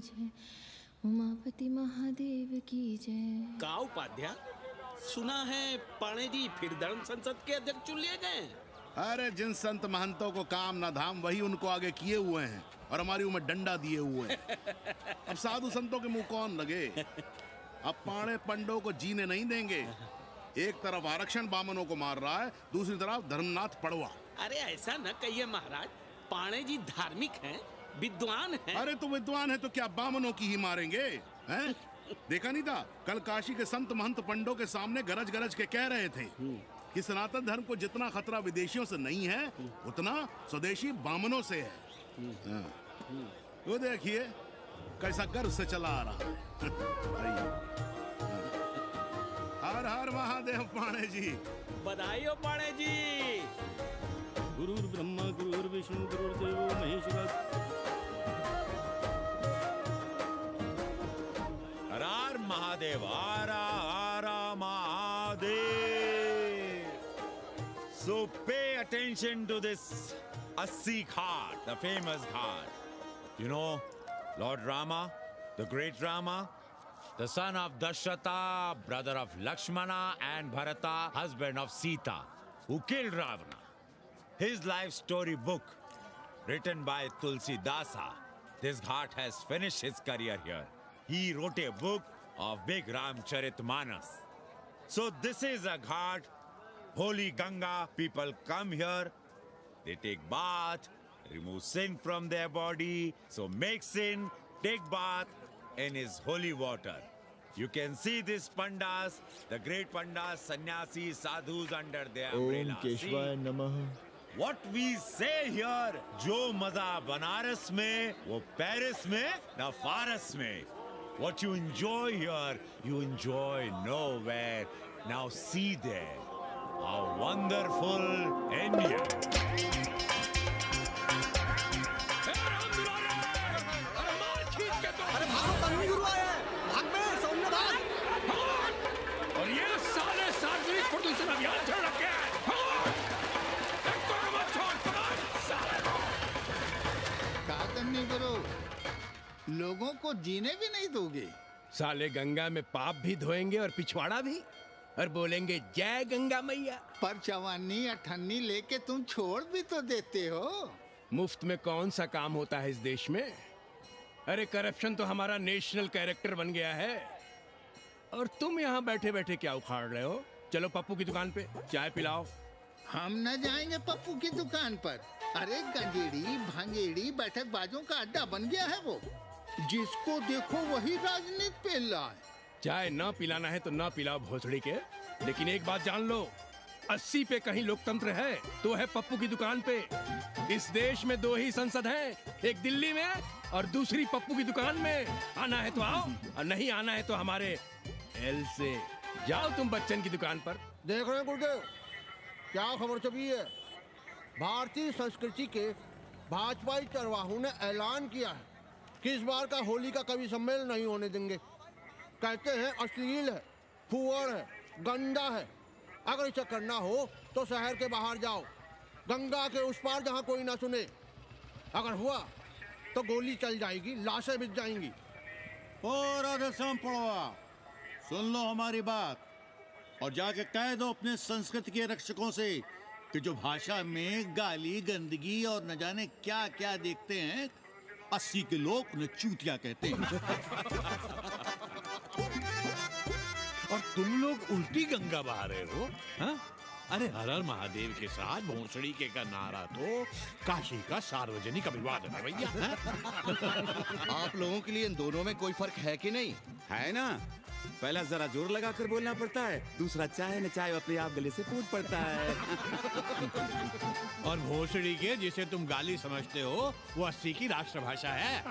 जय, उमापति महादेव की जय। का उपाध्याय, सुना है पाणे जी फिर धर्म संसद के अध्यक्ष चुन लिए गए? अरे जिन संत महंतों को काम ना धाम वही उनको आगे किए हुए हैं और हमारी उम्र डंडा दिए हुए हैं। अब साधु संतों के मुंह कौन लगे? अब पाणे पंडों को जीने नहीं देंगे। एक तरफ आरक्षण बामनों को मार रहा है, दूसरी तरफ धर्मनाथ पड़वा। अरे ऐसा न कहिए महाराज, पाणे जी धार्मिक हैं, विद्वान हैं। अरे तो विद्वान है तो क्या बामनों की ही मारेंगे हैं? देखा नहीं था कल काशी के संत महंत पंडों के सामने गरज गरज के कह रहे थे कि सनातन धर्म को जितना खतरा विदेशियों से नहीं है उतना स्वदेशी बामनों से है। वो देखिए कैसा गर्व से चला आ रहा है। हर हर महादेव पाणे जी। बधाई हो पाणे जी। गुरुर् ब्रह्मा गुरुर्विष्णु गुरुर्देवो महेश्वर। हर हर महादेव, हर हर Mahadev. So pay attention to this Assi Ghat, the famous ghat. You know, Lord Rama, the great Rama, the son of Dasharatha, brother of Lakshmana and Bharata, husband of Sita, who killed Ravana. His life story book, written by Tulsi Dasa. This ghat has finished his career here. He wrote a book of Big Ramcharitmanas. So this is a ghat, holy Ganga. People come here, they take bath, remove sin from their body. So make sin, take bath in his holy water. You can see these pandas, the great pandas, sannyasis, sadhus under their umbrella. ओम केशवाय नमः। What we say here, जो मजा बनारस में, वो Paris में, ना फारस में. What you enjoy here, you enjoy nowhere. Now see there, how wonderful India. अरे भागो, तन्वी गुरु आया है, भाग बे, सौम्य भाग। और ये साले सार्वजनिक प्रदूषण अभियान चल रखे हैं। कहा तन्वी गुरु, लोगों को जीने भी नहीं दोगे? साले गंगा में पाप भी धोएंगे और पिछवाड़ा भी, और बोलेंगे जय गंगा मैया। पर चवानी अठन्नी लेके तुम छोड़ भी तो देते हो। मुफ्त में कौन सा काम होता है इस देश में? अरे करप्शन तो हमारा नेशनल कैरेक्टर बन गया है। और तुम यहाँ बैठे बैठे क्या उखाड़ रहे हो? चलो पप्पू की दुकान पे चाय पिलाओ। हम न जाएंगे पप्पू की दुकान पर। अरे गंजेड़ी भांगेड़ी बैठक बाजों का अड्डा बन गया है वो। जिसको देखो वही राजनीति पेल रहा है। चाय न पिलाना है तो न पिलाओ भोसड़ी के, लेकिन एक बात जान लो, 80 पे कहीं लोकतंत्र है तो है पप्पू की दुकान पे। इस देश में 2 ही संसद हैं, एक दिल्ली में और दूसरी पप्पू की दुकान में। आना है तो आओ और नहीं आना है तो हमारे एल से जाओ तुम बच्चन की दुकान पर। देख रहे हैं गुरुदेव, क्या खबर छपी है? भारतीय संस्कृति के भाजपाई चरवाहों ने ऐलान किया है कि इस बार का होली का कवि सम्मेलन नहीं होने देंगे। कहते हैं अश्लील है, फुअर है, गंदा है। अगर इसे करना हो तो शहर के बाहर जाओ, गंगा के उस पार जहाँ कोई ना सुने। अगर हुआ तो गोली चल जाएगी, लाशें बिक जाएंगी। ओ राधेश्याम पड़वा, सुन लो हमारी बात और जाके कह दो अपने संस्कृति के रक्षकों से कि जो भाषा में गाली गंदगी और न जाने क्या क्या देखते हैं, 80 के लोग उन्हें चूतिया कहते हैं। और तुम लोग उल्टी गंगा बहा रहे हो, हाँ? अरे हर हर महादेव के साथ भोंसड़ी के का नारा तो काशी का सार्वजनिक अभिवादन है भैया। आप लोगों के लिए इन दोनों में कोई फर्क है कि नहीं? है ना, पहला जरा जोर लगा कर बोलना पड़ता है, दूसरा चाहे न चाहे अपने आप गले से फूट पड़ता है। और भोसड़ी के जिसे तुम गाली समझते हो वो 80 की राष्ट्रभाषा है।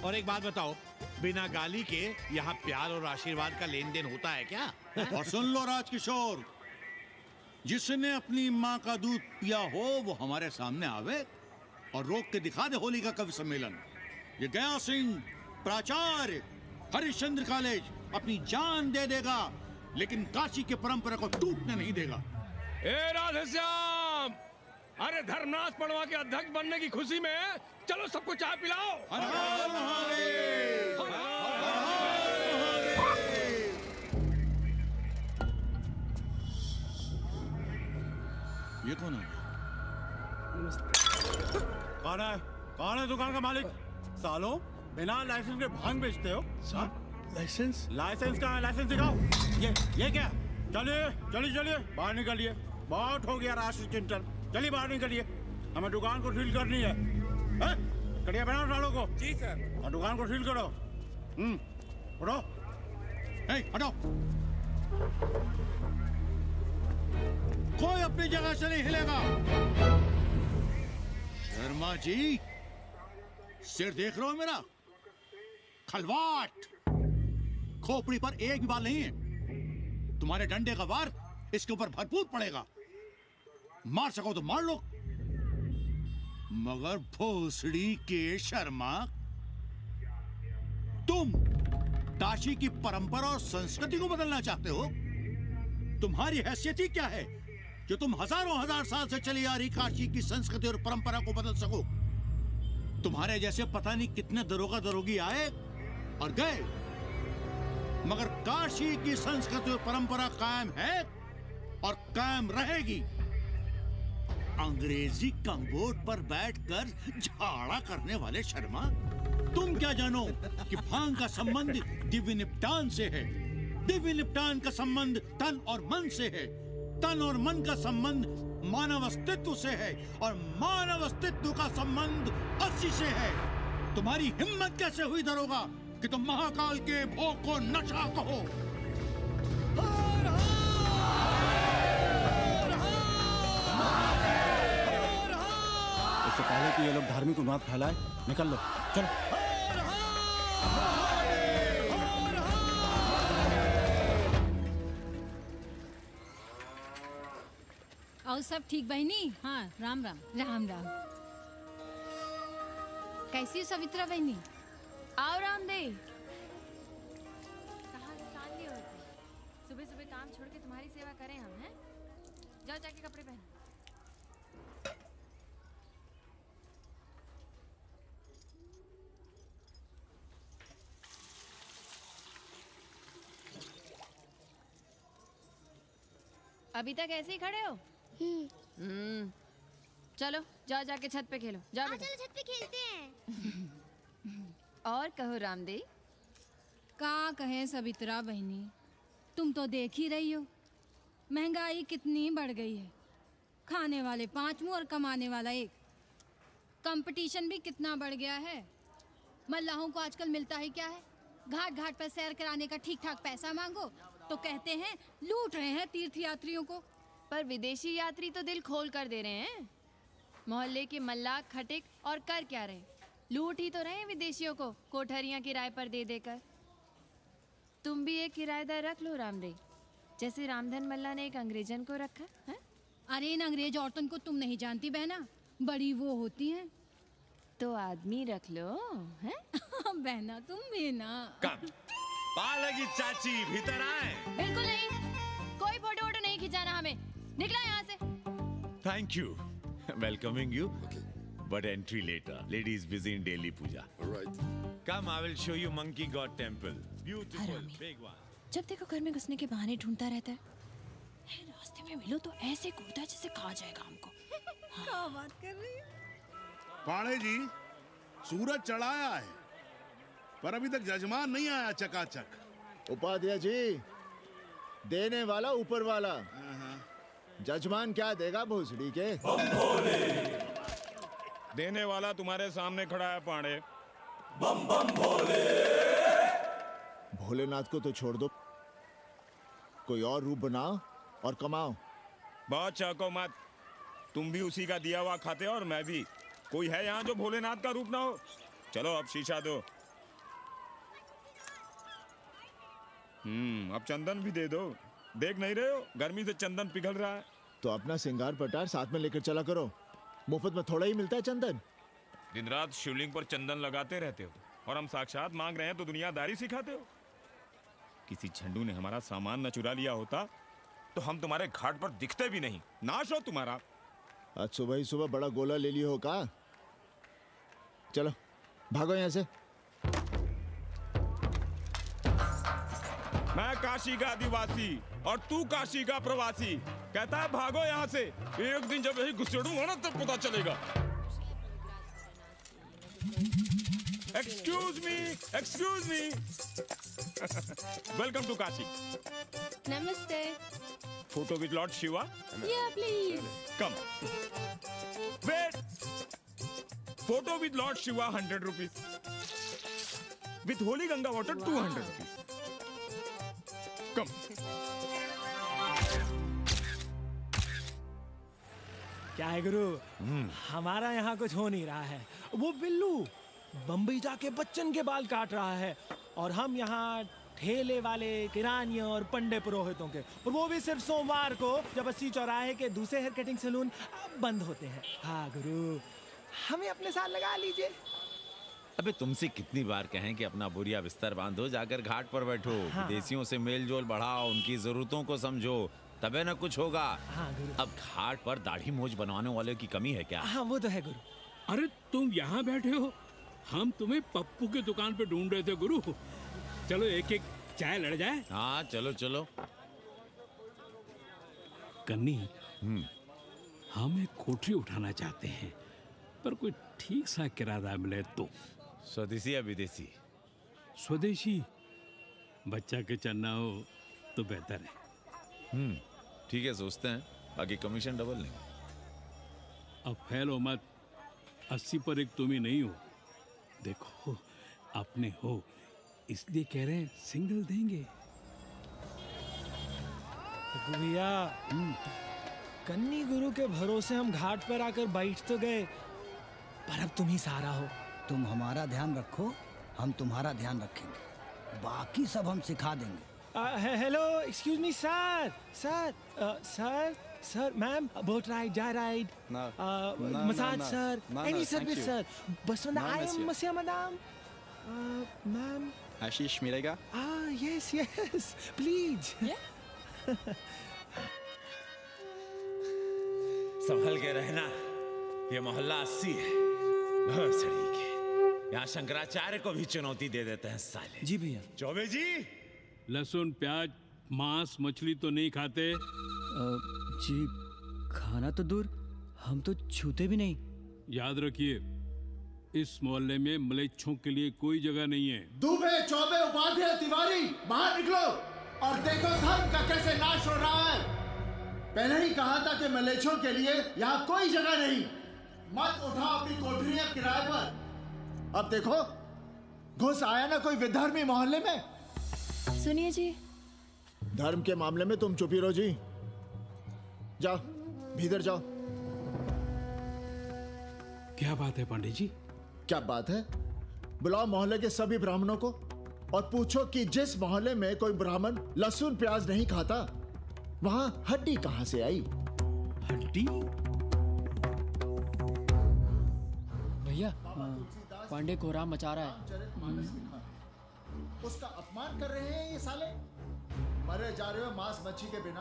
और एक बात बताओ, बिना गाली के यहाँ प्यार और आशीर्वाद का लेन देन होता है क्या? और सुन लो राजकिशोर, जिसने अपनी माँ का दूध पिया हो वो हमारे सामने आवे और रोक के दिखा दे होली का कवि सम्मेलन। ये गया सिंह प्राचार्य हरिश्चंद्र कॉलेज अपनी जान दे देगा, लेकिन काशी के परंपरा को टूटने नहीं देगा। ए राधेश्याम, अरे धर्मनाथ पड़वा के अध्यक्ष बनने की खुशी में चलो सबको चाय पिलाओ। ये कौन है? कौन है दुकान का मालिक? सालों बिना लाइसेंस के भांग बेचते हो? साहब लाइसेंस? लाइसेंस कहाँ है? लाइसेंस दिखाओ। ये क्या? चलिए चलिए चलिए बाहर निकलिए। बहुत हो गया राष्ट्र चिंतन। चलिए बाहर निकलिए, हमें दुकान को सील करनी है। कड़िया बनाओ सालों को। जी सर। और दुकान को सील करो। उठो। हटो। कोई अपनी जगह से नहीं हिलेगा। शर्मा जी, सिर देख रहे हो मेरा? खलवाट, खोपड़ी पर एक भी बाल नहीं है। तुम्हारे डंडे का वार इसके ऊपर भरपूर पड़ेगा। मार सको तो मार लो, मगर भोसड़ी के शर्मा, तुम काशी की परंपरा और संस्कृति को बदलना चाहते हो? तुम्हारी हैसियत ही क्या है कि तुम हजारों हजार साल से चली आ रही काशी की संस्कृति और परंपरा को बदल सको? तुम्हारे जैसे पता नहीं कितने दरोगा दरोगी आए और गए, मगर काशी की संस्कृति और परंपरा कायम है और कायम रहेगी। अंग्रेजी कम्बोर्ड पर बैठकर झाड़ा करने वाले शर्मा, तुम क्या जानो कि भांग का संबंध दिव्य निपटान से है। दिव्य निपटान का संबंध तन और मन से है। तन और मन का संबंध मानव अस्तित्व से है और मानव अस्तित्व का संबंध अस्सी से है। तुम्हारी हिम्मत कैसे हुई दरोगा कि तुम महाकाल के भोग को नशा कहो? इससे पहले कि ये लोग धार्मिक उन्माद फैलाए, निकल लो, चलो। और सब ठीक बहनी? हाँ, राम राम। राम राम। कैसी हो सवित्रा बहनी? आओ रामदेव। कहाँ से साल लिए होते? सुबह सुबह काम छोड़ के तुम्हारी सेवा करें हम, हैं? जाओ जाके कपड़े पहनो। अभी तक ऐसे ही खड़े हो? चलो जाओ जाके छत पे खेलो। जाओ बेटा। चलो छत पे खेलते हैं। और कहो रामदेव। का कहे सवित्रा बहनी, तुम तो देख ही रही हो महंगाई कितनी बढ़ गई है। खाने वाले 5 मुंह और कमाने वाला 1। कंपटीशन भी कितना बढ़ गया है। मल्लाहों को आजकल मिलता ही क्या है? घाट घाट पर सैर कराने का ठीक ठाक पैसा मांगो तो कहते हैं लूट रहे हैं तीर्थ यात्रियों को। पर विदेशी यात्री तो दिल खोल कर दे रहे हैं। मोहल्ले के मल्लाह खटिक और कर क्या रहे? लूट ही तो रहे हैं विदेशियों को कोठरियां किराए पर दे देकर। तुम भी एक किराएदार रख लो रामदेव, जैसे रामधन मल्ला ने एक अंग्रेजन को रखा है। अरे इन अंग्रेज औरतों को तुम नहीं जानती बहना, बड़ी वो होती हैं। तो आदमी रख लो, हैं? बहना तुम भी ना। पालगी चाची भीतर आए। बिल्कुल नहीं, कोई फोटो वोटो नहीं खिंचाना हमें। निकला यहाँ से। Thank you. Welcoming you. But entry later. Ladies busy in daily puja. All right. Come, I will show you Monkey God Temple. Beautiful, big one. जब देखो घर में घुसने के बहाने ढूंढता रहता है। रास्ते में मिलो तो ऐसे कूदता है जैसे खा जाएगा हमको। क्या बात कर रही है? पाड़े जी, सूरज चढ़ाया है पर अभी तक जजमान नहीं आया चकाचक। उपाध्याय जी, देने वाला ऊपर वाला, जजमान क्या देगा भोसड़ी के? देने वाला तुम्हारे सामने खड़ा है पांडे। बम बम भोले। भोलेनाथ को तो छोड़ दो, कोई और रूप बनाओ और कमाओ। बहुत चाको मत, तुम भी उसी का दिया हुआ खाते हो और मैं भी। कोई है यहाँ जो भोलेनाथ का रूप ना हो? चलो अब शीशा दो। अब चंदन भी दे दो। देख नहीं रहे हो गर्मी से चंदन पिघल रहा है। तो अपना सिंगार पटार साथ में लेकर चला करो, मुफ्त में थोड़ा ही मिलता है चंदन। दिन रात शिवलिंग पर चंदन लगाते रहते हो और हम साक्षात मांग रहे हैं तो दुनियादारी सिखाते हो। किसी झंडू ने हमारा सामान न चुरा लिया होता तो हम तुम्हारे घाट पर दिखते भी नहीं। नाश हो तुम्हारा। आज सुबह ही सुबह बड़ा गोला ले लियो हो का? चलो भागो यहाँ से। मैं काशी का आदिवासी और तू काशी का प्रवासी। कहता है भागो यहाँ से। एक दिन जब यही घुसेड़ूंगा ना तब पता चलेगा। Excuse me welcome to Kashi. नमस्ते। Photo with lord Shiva. Yeah, please. Come wait. Photo with lord Shiva 100 rupees, with holy Ganga water 200 rupees. Come. क्या है गुरु, हमारा यहाँ कुछ हो नहीं रहा है। वो बिल्लू बम्बई जाके बच्चन के बाल काट रहा है और हम यहाँ ठेले वाले, किरानियों और पंडे पुरोहितों के, और वो भी सिर्फ सोमवार को, जब 80 चौराहे के दूसरे हेयर कटिंग सैलून बंद होते हैं। हाँ गुरु, हमें अपने साथ लगा लीजिए। अबे तुमसे कितनी बार कहें कि अपना बोरिया बिस्तर बांधो, जाकर घाट पर बैठो। हाँ। विदेशियों से मेल जोल बढ़ाओ, उनकी जरूरतों को समझो, तबे न कुछ होगा। हाँ गुरु। अब घाट पर दाढ़ी मूछ बनवाने वाले की कमी है क्या? हाँ वो तो है गुरु। अरे तुम यहाँ बैठे हो, हम तुम्हें पप्पू की दुकान पे ढूंढ रहे थे गुरु। चलो एक एक चाय लड़ जाए। हाँ चलो चलो। कन्नी, हम एक कोठरी उठाना चाहते हैं, पर कोई ठीक सा किराया मिले तो। स्वदेशी या विदेशी? स्वदेशी। बच्चा के चन्ना हो तो बेहतर है। ठीक है, सोचते हैं, बाकी कमीशन डबल लेंगे। अब फैलो मत, 80 पर एक तुम ही नहीं हो। देखो अपने हो, इसलिए कह रहे हैं सिंगल देंगे। भैया, कन्नी गुरु के भरोसे हम घाट पर आकर बैठ तो गए, पर अब तुम ही सहारा हो। तुम हमारा ध्यान रखो, हम तुम्हारा ध्यान रखेंगे, बाकी सब हम सिखा देंगे। Hello, excuse me sir, sir, ma'am, boat ride, जा ride, massage sir, any service sir, बसवंत आई एम मसिया मैडम, मैम। आशीष मिलेगा? Yes, please. संभल के रहना, ये मोहल्ला 80 है, बहुत सड़ी के। यहाँ शंकराचार्य को भी चुनौती दे देते हैं साले। जी भैया। चौबे जी, लहसुन, प्याज, मांस, मछली तो नहीं खाते? जी खाना तो दूर, हम तो छूते भी नहीं। याद रखिए, इस मोहल्ले में मलेच्छों के लिए कोई जगह नहीं है। दुबे, चौबे, उपाध्याय, तिवारी, बाहर निकलो और देखो धर्म का कैसे नाश हो रहा है। पहले ही कहा था कि मलेच्छों के लिए यहाँ कोई जगह नहीं। मत उठाओ अपनी कोठरियां किराए पर। अब देखो, घुस आया ना कोई विधर्मी मोहल्ले में। सुनिए जी, धर्म के मामले में तुम चुप ही रहो जी। जाओ, भीतर जाओ। क्या बात है पंडित जी? क्या बात है? बुलाओ मोहल्ले के सभी ब्राह्मणों को और पूछो कि जिस मोहल्ले में कोई ब्राह्मण लहसुन प्याज नहीं खाता, वहां हड्डी कहां से आई? हड्डी? भैया, पांडे कोहराम मचा रहा है। उसका अपमान कर रहे हैं ये साले। मरे जा रहे हो मांस मच्छी के बिना,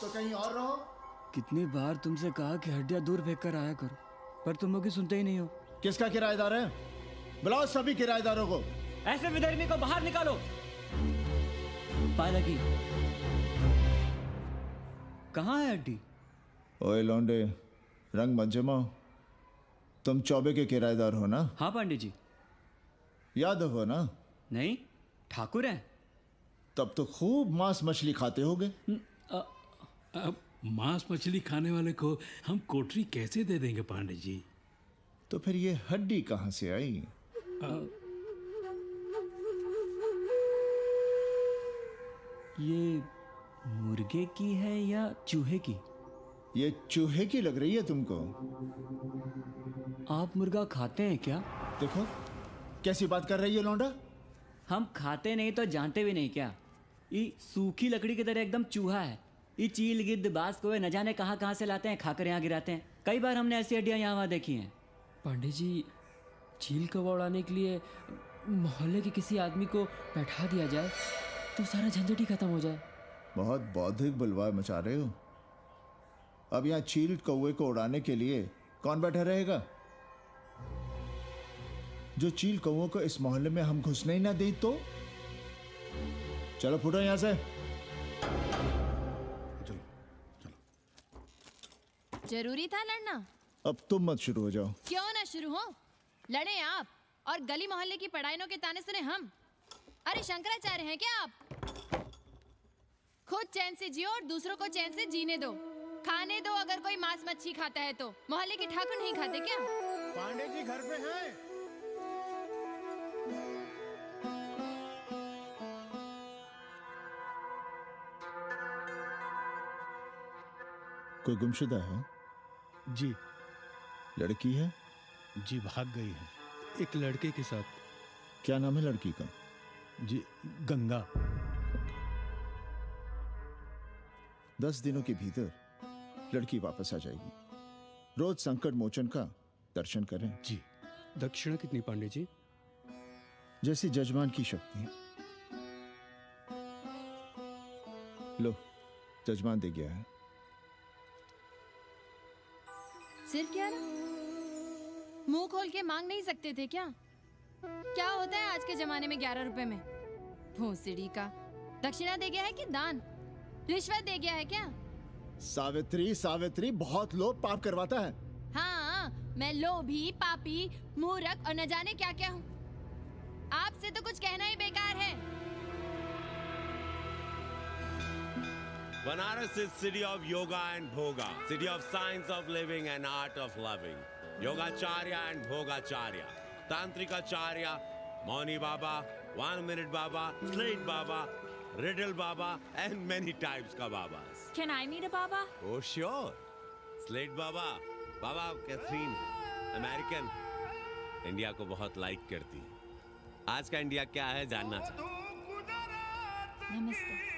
तो कहीं और रहो। कितनी बार तुमसे कहा कि हड्डियां दूर फेंक कर आया करो, पर तुम लोग सुनते ही नहीं हो। किसका किराएदार है? बुलाओ सभी किराएदारों को। ऐसे विधर्मी को बाहर निकालो। पालकी, कहाँ है हड्डी? ओए लौंडे, रंग मत जमाओ। तुम चौबे के किराएदार हो ना? हाँ पांडे जी। यादव हो ना? नहीं, ठाकुर हैं। तब तो खूब मांस मछली खाते होगे। अब मांस मछली खाने वाले को हम कोठरी कैसे दे देंगे पांडे जी? तो फिर ये हड्डी कहां से आई? ये मुर्गे की है या चूहे की? ये चूहे की लग रही है तुमको। आप मुर्गा खाते हैं क्या? देखो कैसी बात कर रही है लौंडा। हम खाते नहीं तो जानते भी नहीं क्या? ये सूखी लकड़ी की तरह एकदम चूहा है। ये चील, गिद्ध, बाज को न जाने कहाँ से लाते हैं, खाकर यहाँ गिराते हैं। कई बार हमने ऐसी हड्डियाँ यहाँ वहाँ देखी हैं। पांडे जी, चील कौवा उड़ाने के लिए मोहल्ले के किसी आदमी को बैठा दिया जाए तो सारा झंझट ही खत्म हो जाए। बहुत बौद्धिक बलवा मचा रहे हो। अब यहाँ चील कौवे को उड़ाने के लिए कौन बैठा रहेगा? जो चील कौओं को इस मोहल्ले में हम घुसने ही ना दें तो? चलो फुटो यहां से। जरूरी था लड़ना? अब तुम मत शुरू हो जाओ। क्यों ना शुरू हो? लड़े आप और गली मोहल्ले की पढ़ाइयों के ताने सुने हम। अरे शंकराचार्य हैं क्या आप? खुद चैन से जियो और दूसरों को चैन से जीने दो। खाने दो अगर कोई मांस मच्छी खाता है तो। मोहल्ले के ठाकुर नहीं खाते क्या? पांडे जी घर पे हैं? कोई गुमशुदा है? जी। लड़की है? जी भाग गई है एक लड़के के साथ। क्या नाम है लड़की का? जी गंगा। 10 दिनों के भीतर लड़की वापस आ जाएगी। रोज संकट मोचन का दर्शन करें। जी। दक्षिणा कितनी पांडे जी? जैसी जजमान की शक्ति। लो, जजमान दे गया है। सिर्फ 11? मुंह खोल के मांग नहीं सकते थे क्या? क्या होता है आज के जमाने में 11 रुपए में? भोसड़ी का। दक्षिणा दे गया है कि दान? रिश्वत दे गया है क्या? सावित्री, सावित्री बहुत लोभ पाप करवाता है। हाँ, मैं लोभी, पापी, मूर्ख और न जाने क्या क्या हूँ। आपसे तो कुछ कहना ही बेकार है। Banaras is city of yoga and bhoga, city of science of living and art of loving. Yogacharya and Bhogacharya, Tantrikacharya, Mauni Baba, 1 Minute Baba, Slate Baba, Riddle Baba, and many types ka Babas. Can I meet a Baba? Oh sure, Slate Baba, Baba Catherine, American, India को बहुत like करती है। आज का India क्या है जानना चाहती हूँ। नमस्ते।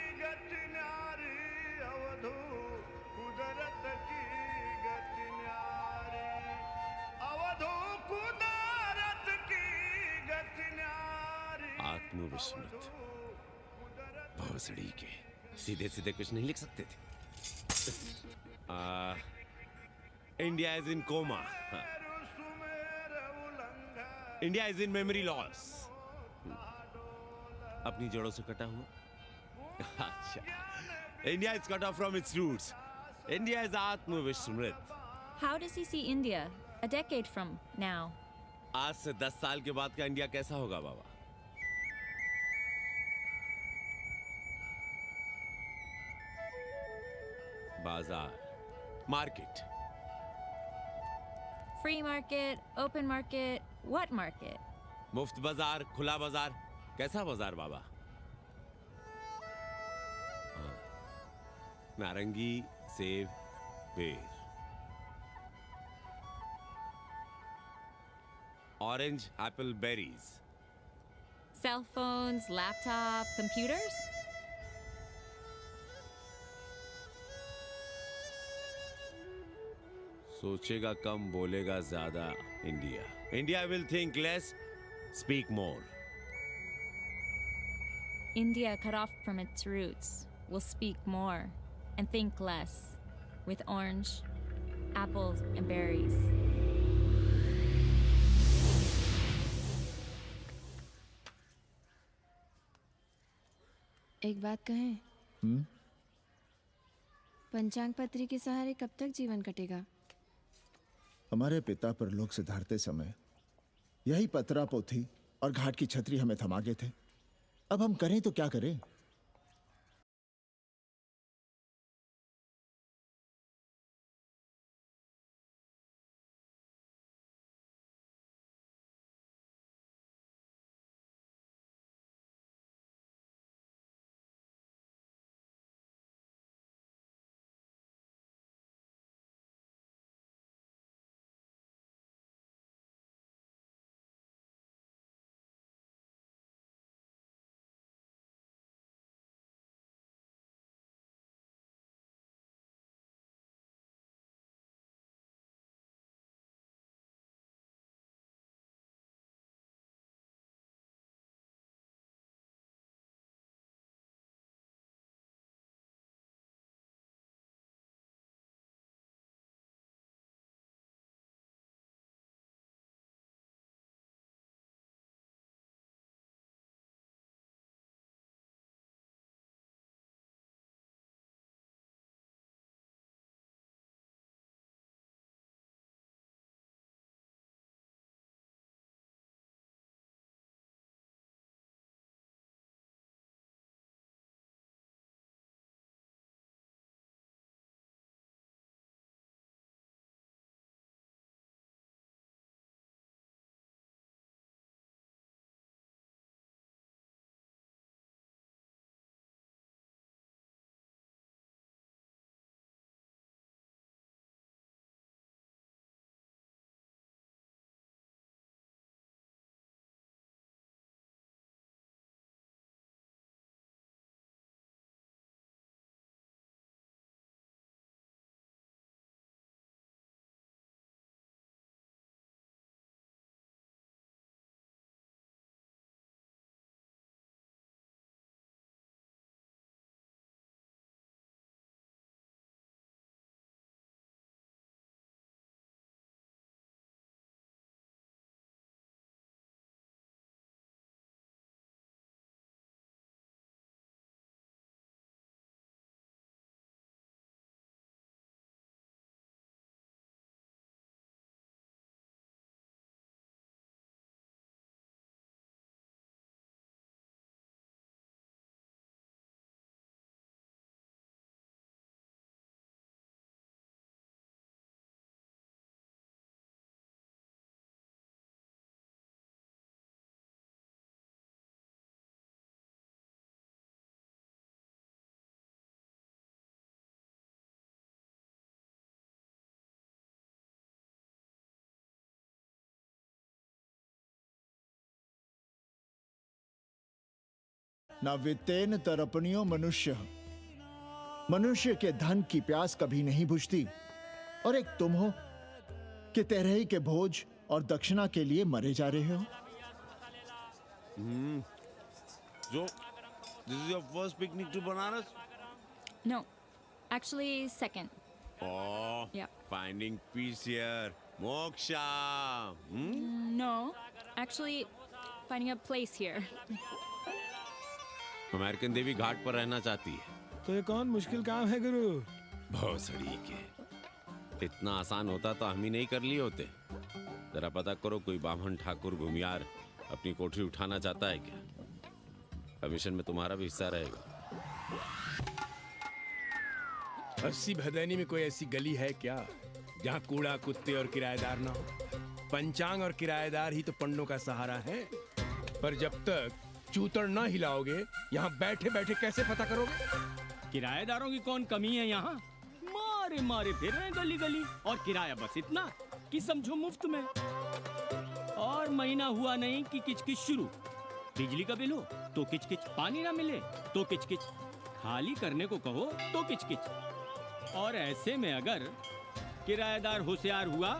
आत्मविस्मृत भोसड़ी के सीधे सीधे कुछ नहीं लिख सकते थे। India is in coma. India is in memory loss. अपनी जड़ों से कटा हुआ। अच्छा, India is cut off from its roots. India is आत्मविस्मृत। How does he see India a decade from now? आज से 10 साल के बाद का इंडिया कैसा होगा बाबा? बाजार, market. Free market, open market, what market? मुफ्त बाजार, खुला बाजार, कैसा बाजार बाबा? हाँ, नारंगी, सेब, बेर। Orange, apple, berries. Cell phones, laptop, computers? सोचेगा कम, बोलेगा ज्यादा India. India will think less, speak more. India, cut off from its roots, will speak more and think less with orange, apples, and berries. एक बात कहें? पंचांग पत्री के सहारे कब तक जीवन कटेगा? हमारे पिता पर लोग सिधारते समय यही पतरा पोथी और घाट की छतरी हमें थमा गए थे। अब हम करें तो क्या करें? न वित्तेन तरपणियो मनुष्य। मनुष्य के धन की प्यास कभी नहीं बुझती, और एक तुम हो कि तेरही के भोज और दक्षिणा के लिए मरे जा रहे हो। So, this is your first picnic to Banaras? No, actually, second. Oh, Yeah. finding peace here. Moksha. No, actually, finding a place here. American देवी घाट पर रहना चाहती है। तो ये कौन मुश्किल काम है गुरु? भोसड़ी के। इतना आसान होता तो हम ही नहीं कर लिए होते। जरा पता करो कोई बामन ठाकुर घुमियार अपनी कोठरी उठाना चाहता है क्या? कमीशन में तुम्हारा भी हिस्सा रहेगा। 80 भदैनी में कोई ऐसी गली है क्या जहाँ कूड़ा कुत्ते और किराएदार ना हो? पंचांग और किराएदार ही तो पंडों का सहारा है। पर जब तक चूतड़ ना हिलाओगे, यहाँ बैठे बैठे कैसे पता करोगे? किराएदारों की कौन कमी है यहाँ? मारे मारे फिर रहे गली गली, और किराया बस इतना कि समझो मुफ्त में। और महीना हुआ नहीं कि किचकिच शुरू। बिजली का बिल हो तो किचकिच, पानी ना मिले तो किचकिच, खाली करने को कहो तो किचकिच। और ऐसे में अगर किराएदार होशियार हुआ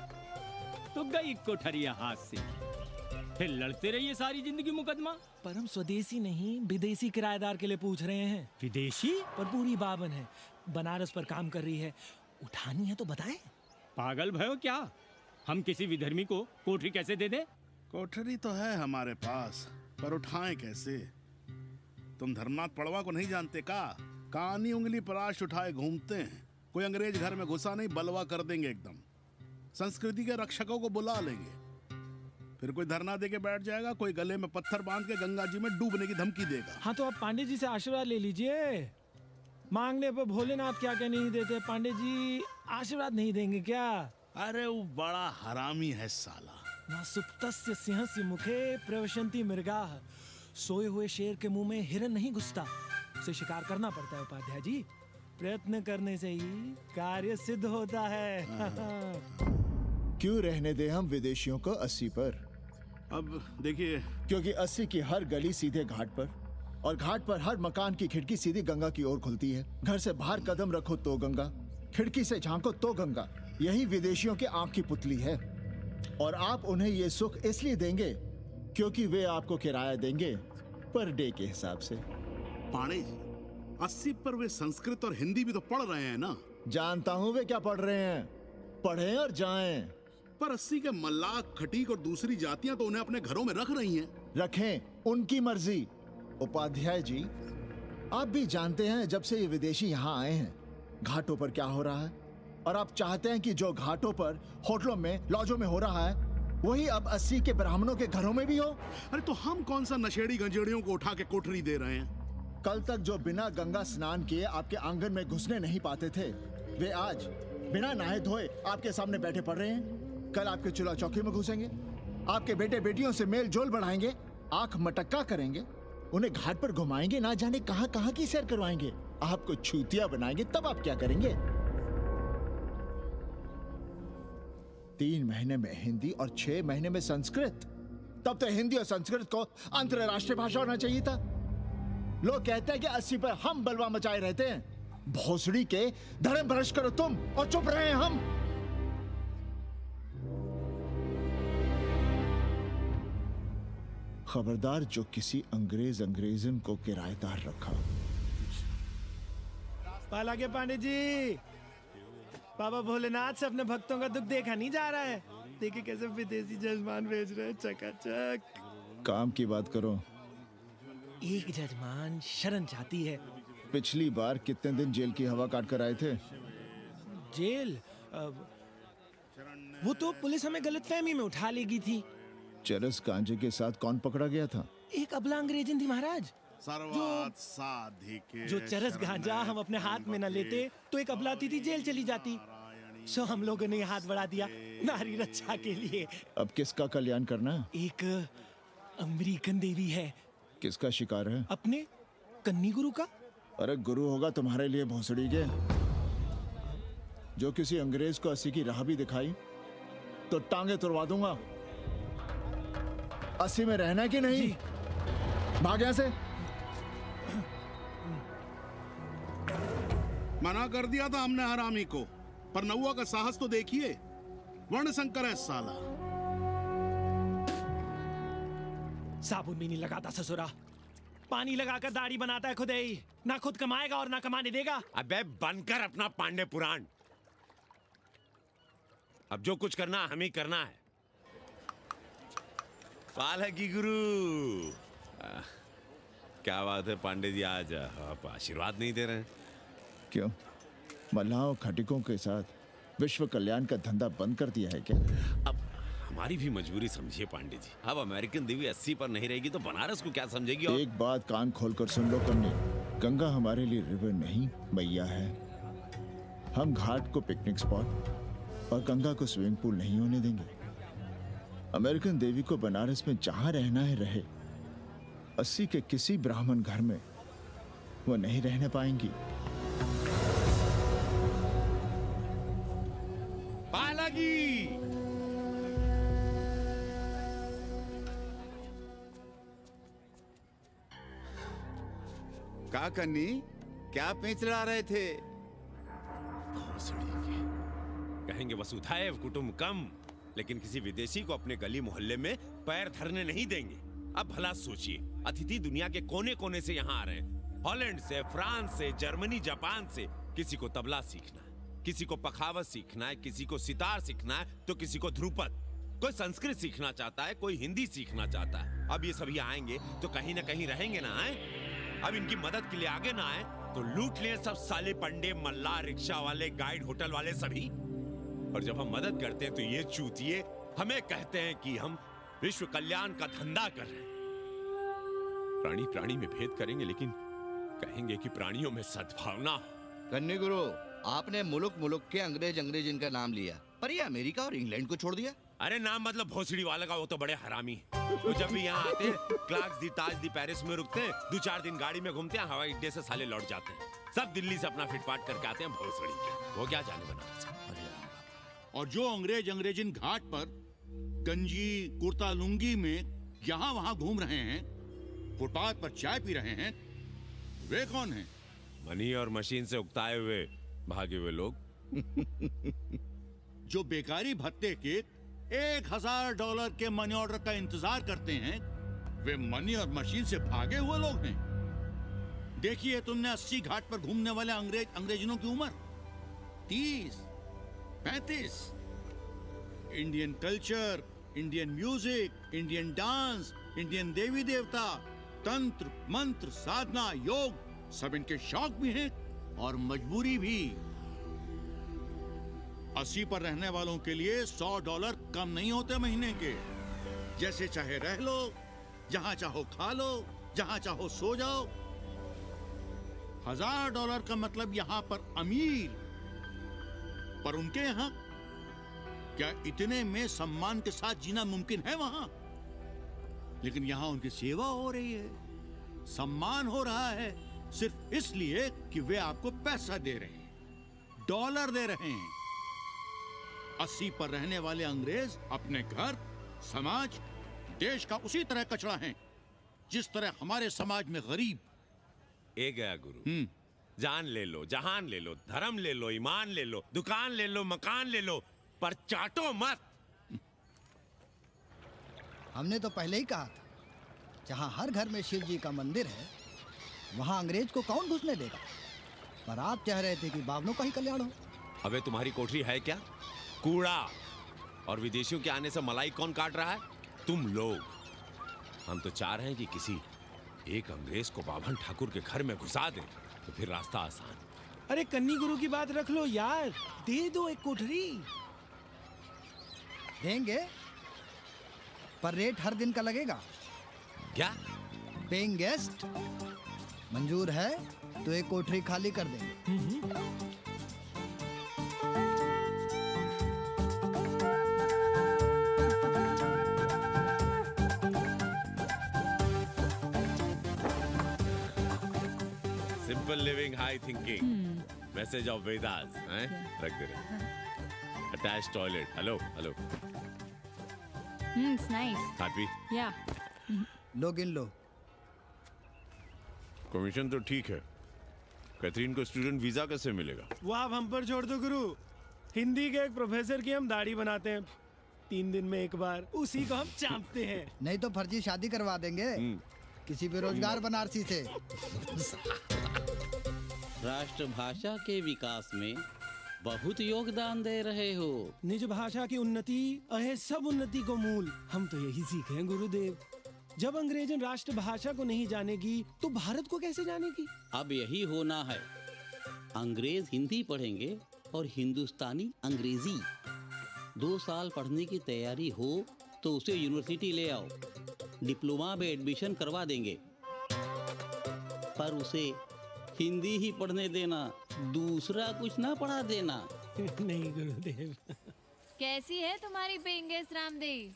तो गई कोठरिया हाथ से, फिर लड़ते रहिए सारी जिंदगी मुकदमा। पर हम स्वदेशी नहीं विदेशी किराएदार के लिए पूछ रहे हैं। विदेशी? पर पूरी बावन है, बनारस पर काम कर रही है, उठानी है तो बताएं। पागल भयो क्या? हम किसी विधर्मी को कोठरी कैसे दे दे? कोठरी तो है हमारे पास, पर उठाएं कैसे? तुम धर्मनाथ पड़वा को नहीं जानते का? कानी उंगली पराश उठाए घूमते हैं। कोई अंग्रेज घर में घुसा नहीं, बलवा कर देंगे एकदम। संस्कृति के रक्षकों को बुला लेंगे, फिर कोई धरना दे के बैठ जाएगा, कोई गले में पत्थर बांध के गंगा जी में डूबने की धमकी देगा। हाँ तो आप पांडे जी से आशीर्वाद ले लीजिए। मांगने पर भोलेनाथ क्या क्या नहीं देते, पांडे जी आशीर्वाद नहीं देंगे क्या? अरे वो बड़ा हरामी है साला। ना सुप्तस्य सिंहस्य मुखे प्रवशंति मृगाः। सोए हुए शेर के मुंह में हिरन नहीं घुसता, उसे शिकार करना पड़ता है उपाध्याय जी। प्रयत्न करने से ही कार्य सिद्ध होता है। क्यों रहने दे हम विदेशियों को 80 पर? अब देखिए, क्योंकि 80 की हर गली सीधे घाट पर, और घाट पर हर मकान की खिड़की सीधी गंगा की ओर खुलती है। घर से बाहर कदम रखो तो गंगा, खिड़की से झांको तो गंगा। यही विदेशियों के आंख की पुतली है, और आप उन्हें ये सुख इसलिए देंगे क्योंकि वे आपको किराया देंगे पर डे के हिसाब से। पाणे जी, 80 पर वे संस्कृत और हिंदी भी तो पढ़ रहे हैं ना? जानता हूँ वे क्या पढ़ रहे हैं, पढ़ें और जाएं। पर 80 के मल्लाक, खटीक और दूसरी जातियां तो उन्हें अपने घरों में रख रही हैं। रखें, उनकी मर्जी। उपाध्याय जी, आप भी जानते हैं जब से ये विदेशी यहाँ आए हैं घाटों पर क्या हो रहा है, और आप चाहते हैं कि जो घाटों पर, होटलों में, लॉजों में हो रहा है वही अब 80 के ब्राह्मणों के घरों में भी हो। अरे तो हम कौन सा नशेड़ी गंजेड़ियों को उठा के कोठरी दे रहे हैं? कल तक जो बिना गंगा स्नान किए आपके आंगन में घुसने नहीं पाते थे, वे आज बिना नहाए धोए आपके सामने बैठे पड़ रहे हैं। कल आपके चूल्हा चौकी में घुसेंगे, आपके बेटे बेटियों से मेल जोल बढ़ाएंगे, आंख मटक्का करेंगे, उन्हें घाट पर घुमाएंगे, ना जाने कहां कहां की सैर करवाएंगे, आपको छूतिया बनाएंगे। तब आप क्या करेंगे? 3 महीने में हिंदी और 6 महीने में संस्कृत। तब तो हिंदी और संस्कृत को अंतरराष्ट्रीय भाषा होना चाहिए था। लोग कहते हैं कि 80 पर हम बलवा मचाए रहते हैं। भोसड़ी के, धर्म भ्रष्ट करो तुम और चुप रहे हम। खबरदार जो किसी अंग्रेजन को किराएदार रखा। पाला के पांडे जी, बाबा भोलेनाथ से अपने भक्तों का दुख देखा नहीं जा रहा है। देखिए कैसे विदेशी जजमान भेज रहे हैं, चकाचक। काम की बात करो। एक जजमान शरण चाहती है। पिछली बार कितने दिन जेल की हवा काट कर आए थे? जेल? वो तो पुलिस हमें गलतफहमी में उठा लेगी थी। चरस गांजे के साथ कौन पकड़ा गया था? एक अबला अंग्रेजन थी महाराज। जो चरस गांजा हम अपने हाथ में न लेते तो एक अबलाती थी जेल चली जाती। सो हम लोगों ने हाथ बढ़ा दिया नारी रक्षा के लिए। अब किसका कल्याण करना? एक अमेरिकन देवी है। किसका शिकार है? अपने कन्नी गुरु का। अरे गुरु होगा तुम्हारे लिए भोसड़ी के। जो किसी अंग्रेज को 80 की राह भी दिखाई तो टांगे तुड़वा दूंगा। 80 में रहना कि नहीं? भाग यहाँ से। मना कर दिया था हमने हरामी को, पर नौआ का साहस तो देखिए। वर्ण संकर है साला। साबुन भी नहीं लगाता ससुरा, पानी लगाकर दाढ़ी बनाता है खुद ही, ना खुद कमाएगा और ना कमाने देगा। अबे बनकर अपना पांडे पुराण। अब जो कुछ करना हमें ही करना है। पालकी गुरु। क्या बात है पांडे जी, आज आप आशीर्वाद नहीं दे रहे हैं? क्यों, मल्लाहों खटिकों के साथ विश्व कल्याण का धंधा बंद कर दिया है क्या? अब हमारी भी मजबूरी समझिए पांडे जी। अब अमेरिकन देवी 80 पर नहीं रहेगी तो बनारस को क्या समझेगी? और एक बात कान खोलकर सुन लो कन्नी, गंगा हमारे लिए रिवर नहीं मैया है। हम घाट को पिकनिक स्पॉट और गंगा को स्विमिंग पूल नहीं होने देंगे। अमेरिकन देवी को बनारस में जहां रहना है रहे, 80 के किसी ब्राह्मण घर में वो नहीं रहने पाएंगी। पालकी! का कन्नी, क्या पेंच लड़ा रहे थे? कहेंगे वसुधैव कुटुंबकम, लेकिन किसी विदेशी को अपने गली मोहल्ले में पैर धरने नहीं देंगे। अब भला सोचिए, अतिथि दुनिया के कोने कोने से यहाँ आ रहे हैं, हॉलैंड से, फ्रांस से, जर्मनी, जापान से। किसी को तबला सीखना है, किसी को पखावत सीखना है, किसी को सितार सीखना है, तो किसी को ध्रुपद। कोई संस्कृत सीखना चाहता है, कोई हिंदी सीखना चाहता है। अब ये सभी आएंगे तो कहीं ना कहीं रहेंगे ना। आए अब इनकी मदद के लिए आगे ना आए तो लूट लिए सब साले पंडे, मल्ला, रिक्शा वाले, गाइड, होटल वाले सभी। और जब हम मदद करते हैं तो ये चूतिए हमें कहते हैं कि हम विश्व कल्याण का धंधा कर रहे हैं। प्राणी प्राणी में भेद करेंगे, लेकिन कहेंगे कि प्राणियों में सद्भावना हो। कन्नी गुरु, आपने मुल्क मुल्क के अंग्रेज इनका नाम लिया, पर ये अमेरिका और इंग्लैंड को छोड़ दिया। अरे नाम मतलब भोसड़ी वाला का, वो तो बड़े हरामी। वो जब भी यहाँ आते हैं, क्लार्क्स दी, ताज दी, पेरिस में रुकते हैं, 2-4 दिन गाड़ी में घूमते हैं, हवाई अड्डे से साले लौट जाते हैं। सब दिल्ली से अपना फिटपाट करके आते हैं भोसड़ी के। वो क्या जाने बनारस। और जो अंग्रेजिन घाट पर गंजी कुर्ता लुंगी में यहाँ वहाँ घूम रहे हैं, फुटपाथ पर चाय पी रहे हैं, वे कौन हैं? मनी और मशीन से उकताए हुए भागे हुए लोग। जो बेकारी भत्ते के $1000 के मनी ऑर्डर का इंतजार करते हैं, वे मनी और मशीन से भागे हुए लोग हैं। देखिए तुमने 80 घाट पर घूमने वाले अंग्रेजनों की उम्र 30-35। Indian culture, Indian music, Indian dance, Indian देवी देवता, तंत्र, मंत्र, साधना, योग, सब इनके शौक भी हैं और मजबूरी भी। 80 पर रहने वालों के लिए $100 कम नहीं होते महीने के। जैसे चाहे रह लो, जहां चाहो खा लो, जहां चाहो सो जाओ। $1000 का मतलब यहां पर अमीर, पर उनके यहां क्या इतने में सम्मान के साथ जीना मुमकिन है वहां? लेकिन यहां उनकी सेवा हो रही है, सम्मान हो रहा है, सिर्फ इसलिए कि वे आपको पैसा दे रहे हैं, डॉलर दे रहे हैं। 80 पर रहने वाले अंग्रेज अपने घर, समाज, देश का उसी तरह कचरा हैं, जिस तरह हमारे समाज में गरीब। ए गया गुरु, जान ले लो, जहान ले लो, धर्म ले लो, ईमान ले लो, दुकान ले लो, मकान ले लो, पर चाटो मत। हमने तो पहले ही कहा था, जहां हर घर में शिव जी का मंदिर है, वहां अंग्रेज को कौन घुसने देगा। पर आप चाह रहे थे कि बावनों का ही कल्याण हो। अबे तुम्हारी कोठरी है क्या? कूड़ा। और विदेशियों के आने से मलाई कौन काट रहा है? तुम लोग। हम तो चाह रहे हैं कि किसी एक अंग्रेज को बाभन ठाकुर के घर में घुसा दे, तो फिर रास्ता आसान। अरे कन्नी गुरु की बात रख लो यार, दे दो एक कोठरी। देंगे, पर रेट हर दिन का लगेगा। क्या? पेइंग गेस्ट मंजूर है तो एक कोठरी खाली कर देंगे। Simple living, high thinking, message of Vedas हैं? रख दे रहे। Attach toilet. Hello hello. It's nice. Happy? Yeah. लो गिन लो। कमीशन तो ठीक है, कैथरीन को स्टूडेंट वीजा कैसे मिलेगा? वो आप हम पर छोड़ दो गुरु। हिंदी के एक प्रोफेसर की हम दाढ़ी बनाते हैं 3 दिन में एक बार, उसी को हम चापते हैं। नहीं तो फर्जी शादी करवा देंगे किसी बेरोजगार बनारसी से। राष्ट्रभाषा के विकास में बहुत योगदान दे रहे हो। निज भाषा की उन्नति अहे सब उन्नति को मूल। हम तो यही सीखे हैं गुरुदेव। जब अंग्रेजन राष्ट्रभाषा को नहीं जानेगी तो भारत को कैसे जानेगी? अब यही होना है। अंग्रेज हिंदी पढ़ेंगे और हिंदुस्तानी अंग्रेजी। 2 साल पढ़ने की तैयारी हो तो उसे यूनिवर्सिटी ले आओ, डिप्लोमा में एडमिशन करवा देंगे। पर उसे हिंदी ही पढ़ने देना, दूसरा कुछ ना पढ़ा देना। नहीं गुरुदेव। कैसी है तुम्हारी पेंगेस रामदेव?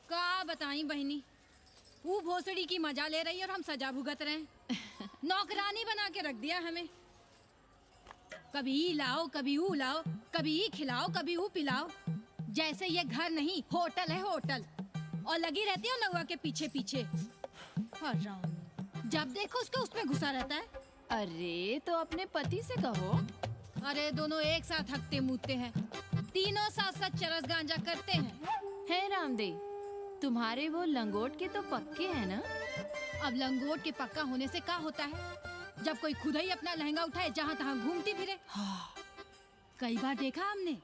का बताई बहनी, वो भोसड़ी की मजा ले रही है और हम सजा भुगत रहे हैं। नौकरानी बना के रख दिया हमें। कभी ई लाओ, कभी ऊ लाओ, कभी ई खिलाओ, कभी ऊ पिलाओ। जैसे ये घर नहीं होटल है होटल। और लगी रहती है नौआ के पीछे पीछे। जब देखो उसको उसमें घुसा रहता है। अरे तो अपने पति से कहो। अरे दोनों एक साथ हकते मूतते हैं, तीनों साथ साथ चरस गांजा करते हैं। है रामदेव, तुम्हारे वो लंगोट के तो पक्के हैं ना? अब लंगोट के पक्का होने से क्या होता है? जब कोई खुद ही अपना लहंगा उठाए जहाँ तहाँ घूमती फिरे। कई बार देखा हमने,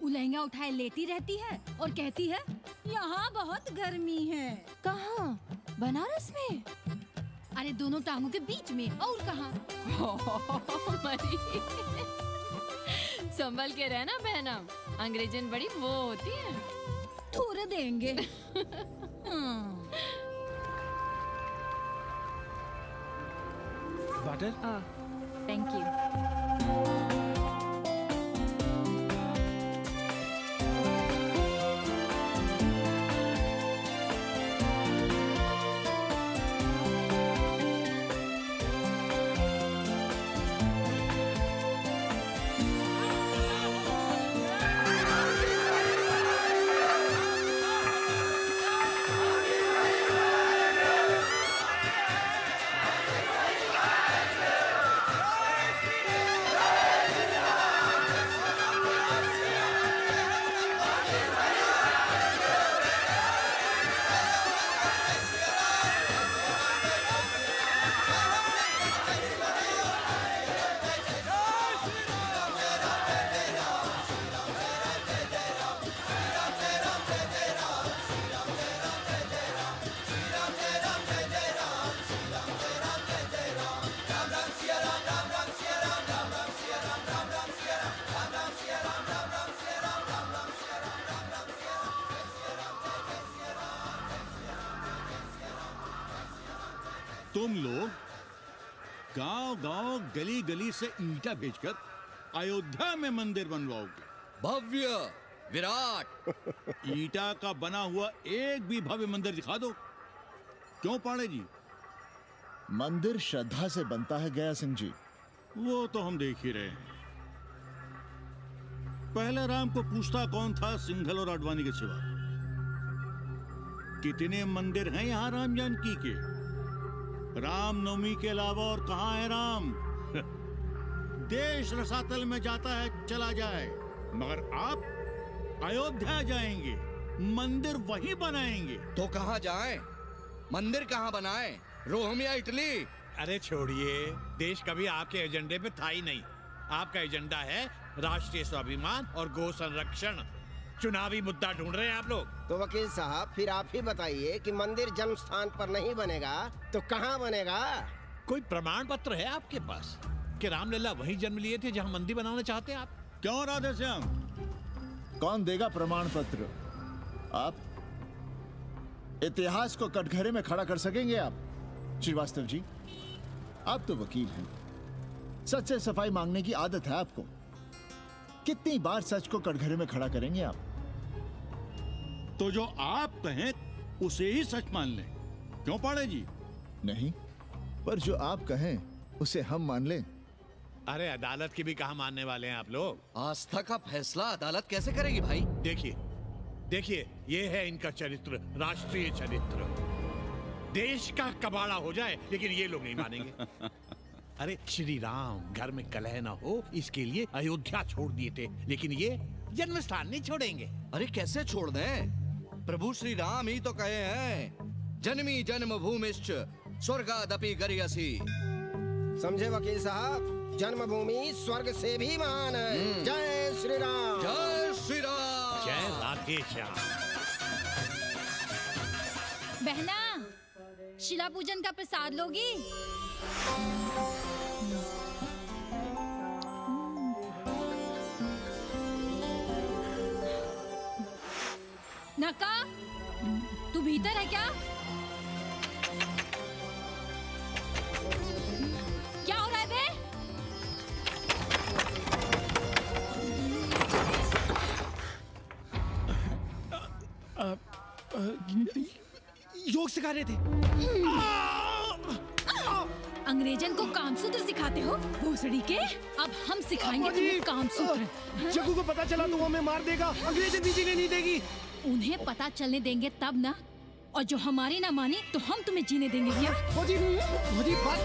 वो लहंगा उठाए लेती रहती है और कहती है यहाँ बहुत गर्मी है। कहाँ? बनारस में? अरे दोनों टांगों के बीच में। और कहाँ? संभल के रहना बहना, अंग्रेजन बड़ी वो होती है। थूर देंगे। वाटर? Thank you. तुम लोग गांव-गांव, गली-गली से ईंटा भेजकर अयोध्या में मंदिर बनवाओगे। भव्य, विराट। ईंटा का बना हुआ एक भी भव्य मंदिर दिखा दो। क्यों पाड़े जी? मंदिर श्रद्धा से बनता है गया सिंह जी। वो तो हम देख ही रहे हैं। पहले राम को पूछता कौन था सिंघल और आडवाणी के सिवा? कितने मंदिर हैं यहाँ राम जानकी के? रामनवमी के अलावा और कहाँ है राम? देश रसातल में जाता है चला जाए, मगर आप अयोध्या जाएंगे, मंदिर वहीं बनाएंगे। तो कहाँ जाएं? मंदिर कहाँ बनाएं? रोम या इटली? अरे छोड़िए, देश कभी आपके एजेंडे पे था ही नहीं। आपका एजेंडा है राष्ट्रीय स्वाभिमान और गौ संरक्षण। चुनावी मुद्दा ढूंढ रहे हैं आप लोग। तो वकील साहब फिर आप ही बताइए कि मंदिर जन्म स्थान पर नहीं बनेगा तो कहाँ बनेगा? कोई प्रमाण पत्र है आपके पास कि रामलला वहीं जन्म लिए थे जहां मंदिर बनाना चाहते हैं आप? क्यों राधे श्याम? कौन देगा प्रमाण पत्र? आप इतिहास को कटघरे में खड़ा कर सकेंगे आप? श्रीवास्तव जी, आप तो वकील हैं, सच से सफाई मांगने की आदत है आपको। कितनी बार सच को कटघरे में खड़ा करेंगे आप? तो जो आप कहें उसे ही सच मान लें। क्यों पाड़े जी? नहीं, पर जो आप कहें उसे हम मान लें। अरे अदालत की भी कहा मानने वाले हैं आप लोग? आस्था का फैसला अदालत कैसे करेगी भाई? देखिए देखिए, ये है इनका चरित्र, राष्ट्रीय चरित्र। देश का कबाड़ा हो जाए लेकिन ये लोग नहीं मानेंगे। अरे श्री राम घर में कलह न हो इसके लिए अयोध्या छोड़ दिए थे, लेकिन ये जन्म स्थान नहीं छोड़ेंगे। अरे कैसे छोड़ दें? प्रभु श्री राम ही तो कहे हैं, जन्मी जन्म भूमिश्च स्वर्गादपि गरियसी। समझे वकील साहब, जन्मभूमि स्वर्ग से भी महान है। जय श्री राम। जय श्री राम। जय राधेश्याम। बहना, शिला पूजन का प्रसाद लोगी? नका, तू भीतर है क्या? क्या हो रहा है बे? योग सिखा रहे थे। अंग्रेजन को कामसूत्र सिखाते हो भोसड़ी के? अब हम सिखाएंगे तुम्हें कामसूत्र। जग्गू को पता चला तो वो हमें मार देगा। अंग्रेजन भी जीने नहीं देगी। उन्हें पता चलने देंगे तब ना, और जो हमारी ना मानी तो हम तुम्हें जीने देंगे क्या? फौजी, फौजी बात।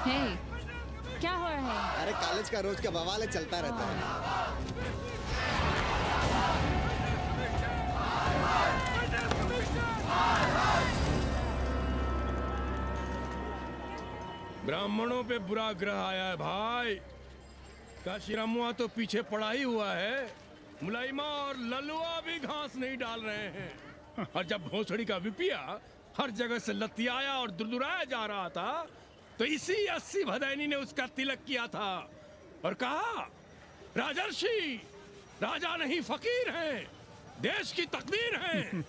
Hey, क्या हो रहा है? अरे कॉलेज का रोज का बवाल चलता रहता है। ब्राह्मणों पे बुरा ग्रह आया है भाई। काशीरामुआ तो पीछे पड़ा ही हुआ है, मुलाइमा और ललुआ भी घास नहीं डाल रहे हैं। और जब भोसड़ी का विपिया हर जगह से लतियाया और दुरदुराया जा रहा था, तो इसी 80 भदैनी ने उसका तिलक किया था और कहा, राजर्षि राजा नहीं फकीर हैं, देश की तकदीर हैं।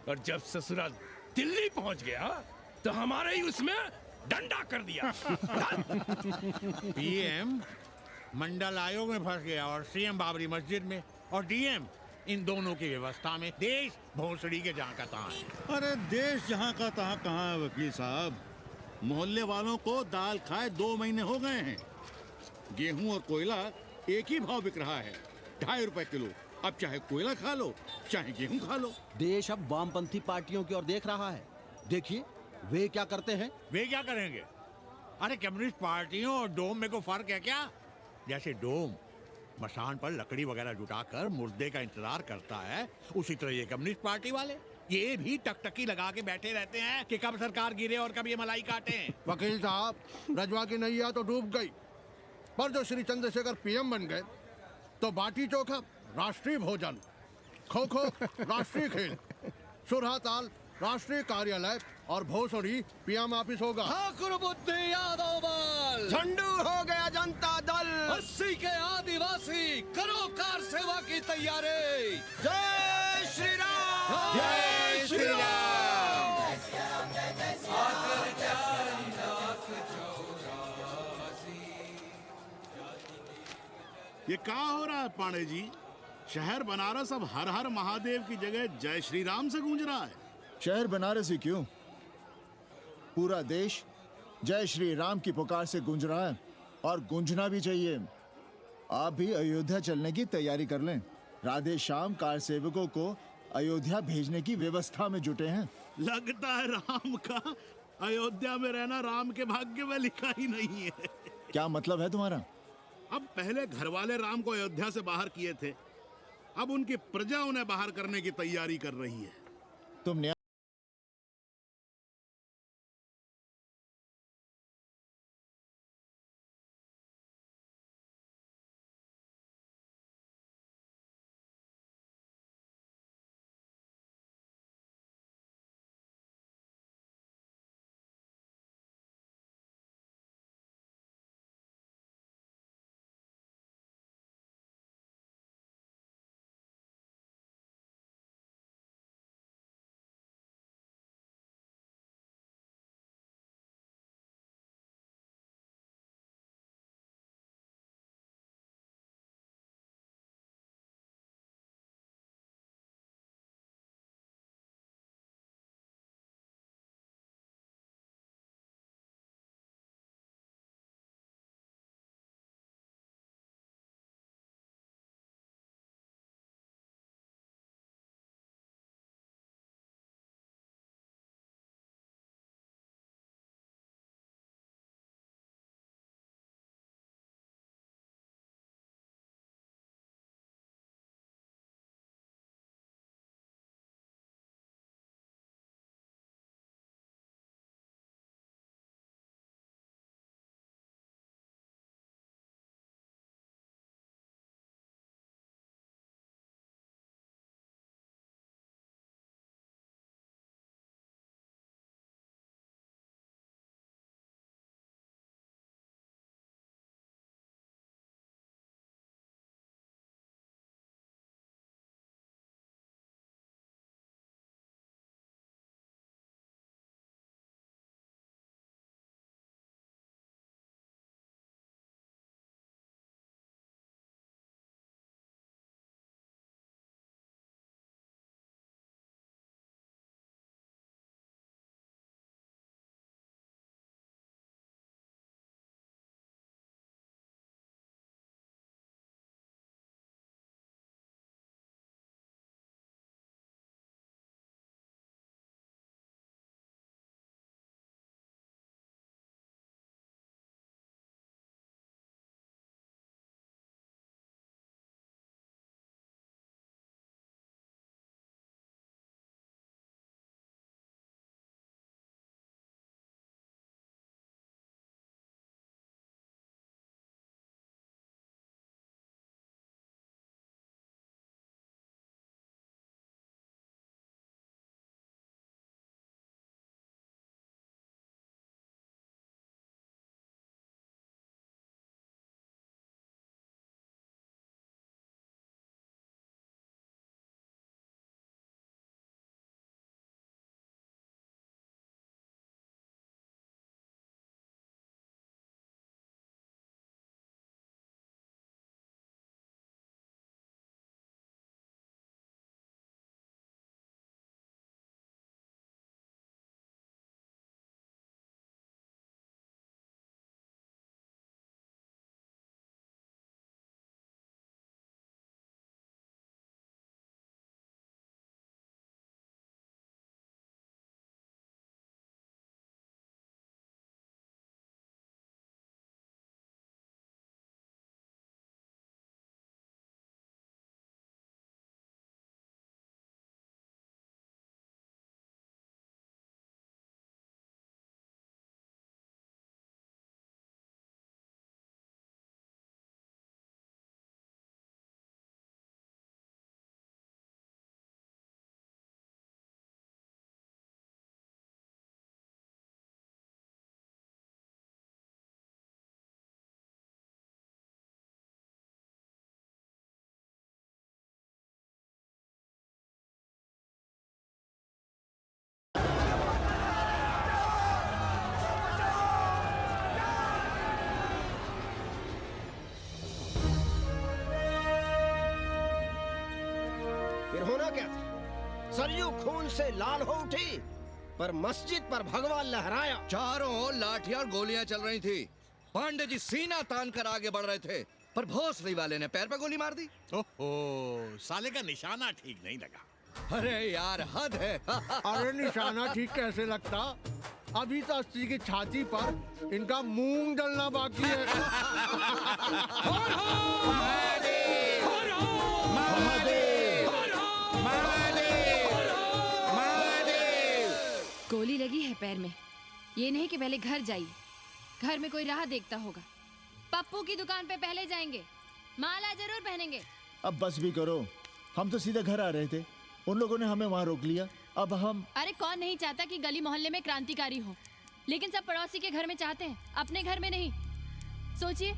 और जब ससुरा दिल्ली पहुंच गया तो हमारे ही उसमें डंडा कर दिया। पीएम मंडल आयोग में फंस गया और सीएम बाबरी मस्जिद में, और डीएम इन दोनों की व्यवस्था में। देश भोसड़ी के जहाँ का तहाँ है। अरे देश जहाँ का तहाँ कहाँ है वकील साहब? मोहल्ले वालों को दाल खाए 2 महीने हो गए हैं। गेहूं और कोयला एक ही भाव बिक रहा है, 2.5 रुपए किलो। अब चाहे कोयला खा लो चाहे गेहूं खा लो। देश अब वामपंथी पार्टियों की ओर देख रहा है। देखिए वे क्या करते हैं। वे क्या करेंगे? अरे कम्युनिस्ट पार्टियों और डोम में को फर्क है क्या? जैसे डोम मसान पर लकड़ी वगैरह जुटाकर मुर्दे का इंतजार करता है, उसी तरह ये कम्युनिस्ट पार्टी वाले ये भी टकटकी लगा के बैठे रहते हैं कि कब सरकार गिरे और कब ये मलाई काटे। वकील साहब, रजवा की नैया तो डूब गई, पर जो श्री चंद्रशेखर पीएम बन गए तो बाटी चोखा राष्ट्रीय भोजन, खो खो राष्ट्रीय खेल, सुरहा ताल राष्ट्रीय कार्यालय और भोसड़ी पीएम ऑफिस होगा। ठाकुर बुद्धि यादव बल, झंडू हो गया जनता दल, 80 के आदिवासी करो कार सेवा की तैयारी। जय श्री राम। जय श्री राम। ये क्या हो रहा है पांडे जी? शहर बनारस अब हर हर महादेव की जगह जय श्री राम से गूंज रहा है। शहर बनारस ही क्यों, पूरा देश जय श्री राम की पुकार से गूंज रहा है, और गूंजना भी चाहिए। आप भी अयोध्या चलने की तैयारी कर लें। राधे श्याम कार सेवकों को अयोध्या भेजने की व्यवस्था में जुटे हैं। लगता है राम का अयोध्या में रहना राम के भाग्य में लिखा ही नहीं है। क्या मतलब है तुम्हारा? अब पहले घर वाले राम को अयोध्या से बाहर किए थे, अब उनकी प्रजा उन्हें बाहर करने की तैयारी कर रही है। तुम होना क्या था? सरयू खून से लाल हो उठी, पर मस्जिद पर भगवा लहराया। चारों ओर लाठियां और गोलियां चल रही थी। पांडे जी सीना तान कर आगे बढ़ रहे थे, पर भोसड़ी वाले ने पैर पे गोली मार दी। ओहो, साले का निशाना ठीक नहीं लगा। अरे यार, हद है। अरे निशाना ठीक कैसे लगता? अभी तो अस्सी की छाती पर इनका मूंग डलना बाकी है। गोली लगी है पैर में। ये नहीं कि पहले घर जाइए, घर में कोई राह देखता होगा। पप्पू की दुकान पे पहले जाएंगे, माला जरूर पहनेंगे। अब बस भी करो, हम तो सीधे घर आ रहे थे, उन लोगों ने हमें वहाँ रोक लिया। अब हम अरे कौन नहीं चाहता कि गली मोहल्ले में क्रांतिकारी हो, लेकिन सब पड़ोसी के घर में चाहते हैं, अपने घर में नहीं। सोचिए,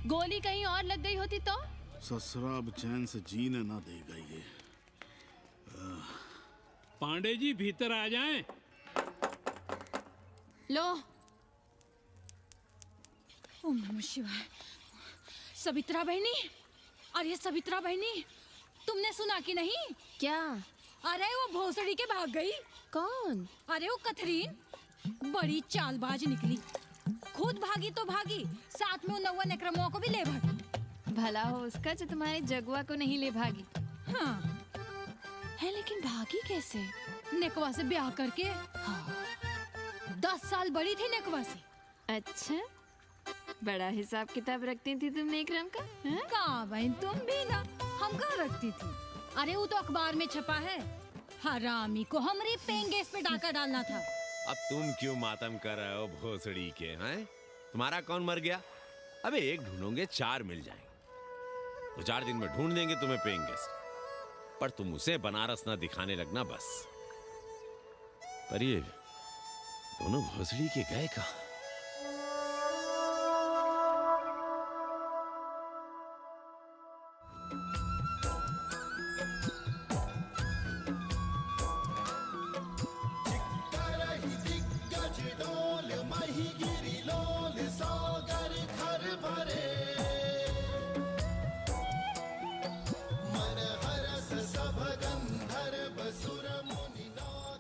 गोली कहीं और लग गई होती तो? ससुरा अब चैन से जीने ना देगा ये। पांडे जी भीतर आ जाएं। लो। ओम नमः शिवाय। सवित्रा बहनी, अरे सवित्रा बहनी, तुमने सुना कि नहीं? क्या? अरे वो भोसड़ी के भाग गई। कौन? अरे वो कथरीन, बड़ी चालबाज निकली। खुद भागी तो भागी, साथ में उन 9 नक्रमुआ को भी ले भागी। भला हो उसका जो तुम्हारे जगुआ को नहीं ले भागी। हाँ है, लेकिन भागी कैसे? नेकवा से ब्याह करके। हाँ। 10 साल बड़ी थी नेकवा से। अच्छा, बड़ा हिसाब किताब रखती थी तुम नेकरम का? कहाँ बहन, तुम भी ना, हम कहाँ रखती थी। अरे वो तो अखबार में छपा है, हरामी को हमरे पेंगेस पे डाका डालना था। अब तुम क्यों मातम कर रहे हो भोसड़ी के? हैं? तुम्हारा कौन मर गया? अबे एक ढूंढोगे 4 मिल जाएंगे। 2-4 दिन में ढूंढ देंगे तुम्हें पेंगे से। पर तुम उसे बनारस ना दिखाने लगना बस। पर ये दोनों भोसड़ी के गए कहाँ?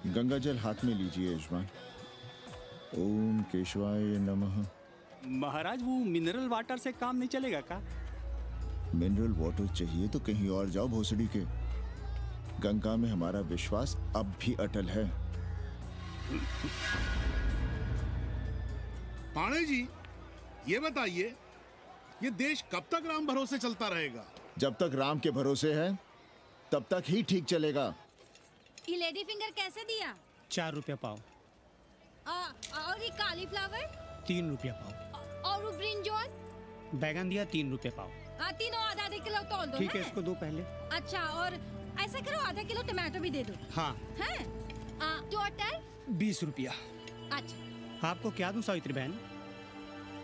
गंगा जल हाथ में लीजिए यजमान। ओम केशवाय नमः। महाराज, वो मिनरल वाटर से काम नहीं चलेगा का? मिनरल वाटर चाहिए तो कहीं और जाओ भोसड़ी के। गंगा में हमारा विश्वास अब भी अटल है। पाणे जी, ये बताइए, ये देश कब तक राम भरोसे चलता रहेगा? जब तक राम के भरोसे है तब तक ही ठीक चलेगा। ये लेडी फिंगर कैसे दिया? 4 रुपया पाव। और ये कालीफ्लावर? 3 रुपया पाव। और वो ब्रिंजॉल? बैगन दिया 3 रुपये पाव। तीनों आधा किलो तोल दो। ठीक है, इसको दो पहले। अच्छा, और ऐसा करो, आधा किलो टमाटो भी दे दो। हाँ। हैं? टोटल 20 रुपया। अच्छा। आपको क्या दूं सावित्री बहन?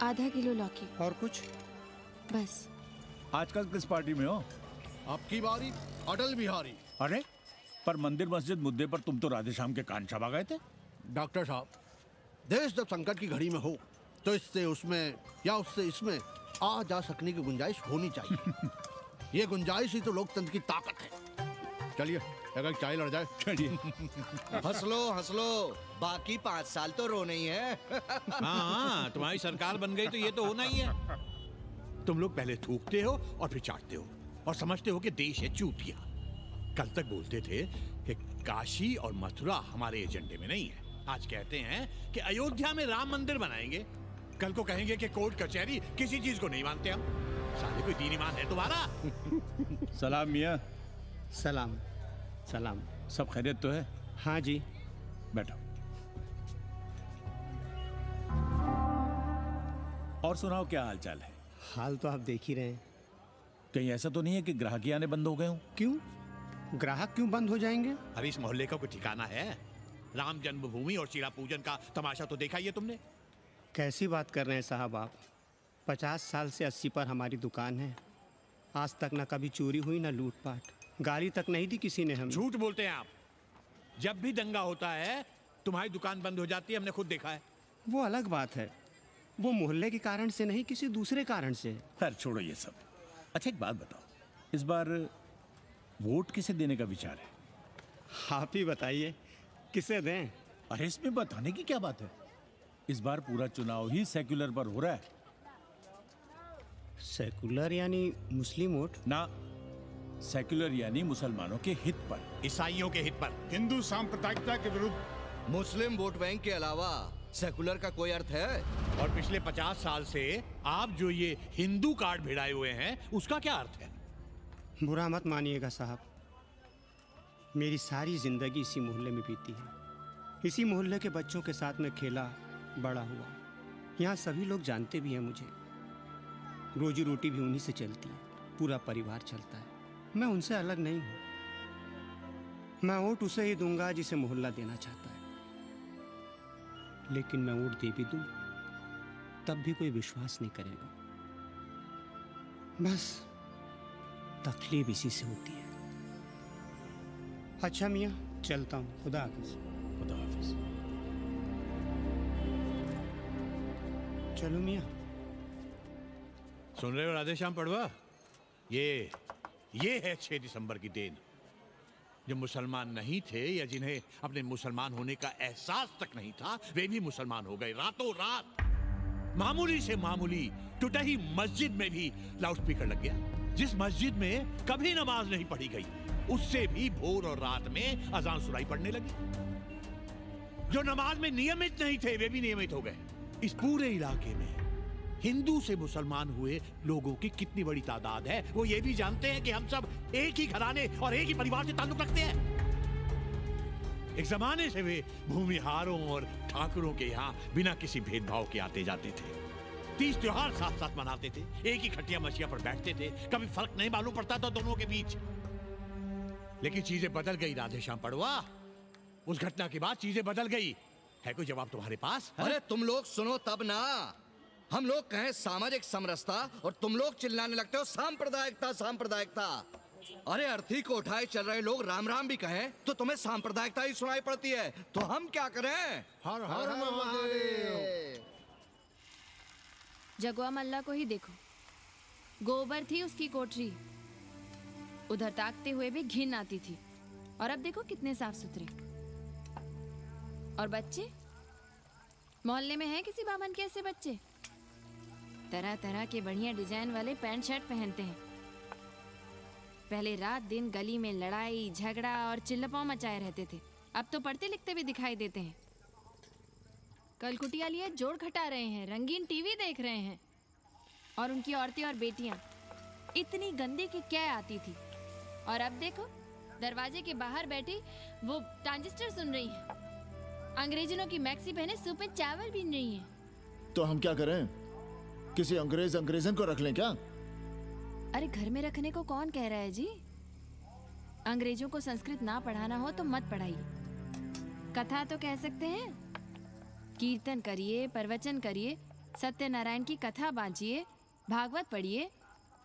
आधा किलो लौकी। और कुछ? बस। आजकल किस पार्टी में हो? आपकी बारी, अटल बिहारी। अरे, पर मंदिर मस्जिद मुद्दे पर तुम तो राधे श्याम के कान चबा गए थे। डॉक्टर साहब, देश जब संकट की घड़ी में हो तो इससे उसमें या उससे इसमें आ जा सकने की गुंजाइश होनी चाहिए। ये गुंजाइश ही तो लोकतंत्र की ताकत है। चलिए, अगर चाय लड़ जाए। चलिए। हंस लो, बाकी 5 साल तो रोने ही है। हाँ, तुम्हारी सरकार बन गई तो ये तो होना ही है। तुम लोग पहले थूकते हो और फिर चाटते हो और समझते हो कि देश है चूतिया। कल तक बोलते थे कि काशी और मथुरा हमारे एजेंडे में नहीं है। आज कहते हैं कि अयोध्या में राम मंदिर बनाएंगे। कल को कहेंगे कि कोर्ट कचहरी किसी चीज को नहीं मानते हम। साले कोई दीन ईमान है तुम्हारा? सलाम मियाँ। सलाम। सलाम। सब खैरियत तो है? हाँ जी। बैठो। और सुनाओ, क्या हाल चाल है? हाल तो आप देख ही रहे हैं। कहीं ऐसा तो नहीं है कि ग्राहकी आने बंद हो गए हों? क्यों? ग्राहक क्यों बंद हो जाएंगे? अभी इस मोहल्ले का कोई ठिकाना है? राम जन्मभूमि और सीरा पूजन का तमाशा तो देखा ही है तुमने। कैसी बात कर रहे हैं साहब आप? 50 साल से 80 पर हमारी दुकान है। आज तक ना कभी चोरी हुई ना लूटपाट। गाली तक नहीं दी किसी ने हमें। झूठ बोलते हैं आप। जब भी दंगा होता है तुम्हारी दुकान बंद हो जाती है, हमने खुद देखा है। वो अलग बात है, वो मोहल्ले के कारण से नहीं, किसी दूसरे कारण से। खैर छोड़ो ये सब। अच्छा, एक बात बताओ, इस बार वोट किसे देने का विचार है? आप ही बताइए, किसे दें? अरे इसमें बताने की क्या बात है? इस बार पूरा चुनाव ही सेक्युलर पर हो रहा है। सेकुलर यानी मुस्लिम वोट? ना, सेक्युलर यानी मुसलमानों के हित पर, ईसाइयों के हित पर, हिंदू सांप्रदायिकता के विरुद्ध। मुस्लिम वोट बैंक के अलावा सेकुलर का कोई अर्थ है? और पिछले 50 साल से आप जो ये हिंदू कार्ड भिड़ाए हुए हैं, उसका क्या अर्थ है? बुरा मत मानिएगा साहब, मेरी सारी जिंदगी इसी मोहल्ले में बीती है। इसी मोहल्ले के बच्चों के साथ में खेला, बड़ा हुआ। यहाँ सभी लोग जानते भी हैं मुझे। रोजी रोटी भी उन्हीं से चलती है, पूरा परिवार चलता है। मैं उनसे अलग नहीं हूँ। मैं वोट उसे ही दूंगा जिसे मोहल्ला देना चाहता है, लेकिन मैं वोट दे भी दूं तब भी कोई विश्वास नहीं करेगा। बस तकलीफ इसी से होती है। अच्छा मियाँ, चलता हूँ। खुदा हाफिज। खुदा हाफिज। चलो मियाँ। सुन रहे हो राधेश्याम पड़वा? ये है 6 दिसंबर की देन। जो मुसलमान नहीं थे या जिन्हें अपने मुसलमान होने का एहसास तक नहीं था, वे भी मुसलमान हो गए रातों रात। मामूली से मामूली टूटी मस्जिद में भी लाउडस्पीकर लग गया। जिस मस्जिद में कभी नमाज नहीं पढ़ी गई, उससे भी भोर और रात में अजान सुनाई पड़ने लगी। जो नमाज में नियमित नहीं थे, वे भी नियमित हो गए। इस पूरे इलाके में हिंदू से मुसलमान हुए लोगों की कितनी बड़ी तादाद है, वो ये भी जानते हैं कि हम सब एक ही घराने और एक ही परिवार से ताल्लुक रखते हैं। एक जमाने से वे भूमिहारों और ठाकुरों के यहाँ बिना किसी भेदभाव के आते जाते थे। 30 त्योहार साथ साथ मनाते थे, एक ही खटिया मछिया पर बैठते थे। कभी फर्क नहीं मालूम पड़ता था दोनों के बीच। लेकिन चीजें बदल गई राधेश्याम पड़वा। उस घटना के बाद चीजें बदल गई। है कोई जवाब तुम्हारे पास? अरे तुम लोग सुनो तब ना। हम लोग कहें सामाजिक समरसता और तुम लोग चिल्लाने लगते हो सांप्रदायिकता सांप्रदायिकता। अरे अर्थी को उठाए चल रहे लोग राम राम भी कहें तो तुम्हें सांप्रदायिकता ही सुनाई पड़ती है। तो हम क्या करें? हर हर महादेव। जगुआ मल्ला को ही देखो, गोबर थी उसकी कोठरी, उधर ताकते हुए भी घिन आती थी। और अब देखो कितने साफ सुथरे। और बच्चे, मोहल्ले में हैं किसी बामन के ऐसे बच्चे? तरह तरह के बढ़िया डिजाइन वाले पैंट शर्ट पहनते हैं। पहले रात दिन गली में लड़ाई झगड़ा और चिल्लपाव मचाए रहते थे, अब तो पढ़ते लिखते भी दिखाई देते हैं। कल कुटिया लिए जोड़ खटा रहे हैं, रंगीन टीवी देख रहे हैं। और उनकी औरतें और बेटियां इतनी गंदी कि क्या आती थी। और अब देखो दरवाजे के बाहर बैठी वो ट्रांजिस्टर सुन रही है, अंग्रेजनों की मैक्सी पहने सूप में चावल भी नहीं है। तो हम क्या करें? किसी अंग्रेजन को रख लें क्या? अरे घर में रखने को कौन कह रहा है जी? अंग्रेजों को संस्कृत ना पढ़ाना हो तो मत पढ़ाइए। कथा तो कह सकते हैं, कीर्तन करिए, प्रवचन करिए, सत्यनारायण की कथा बांचिए, भागवत पढ़िए।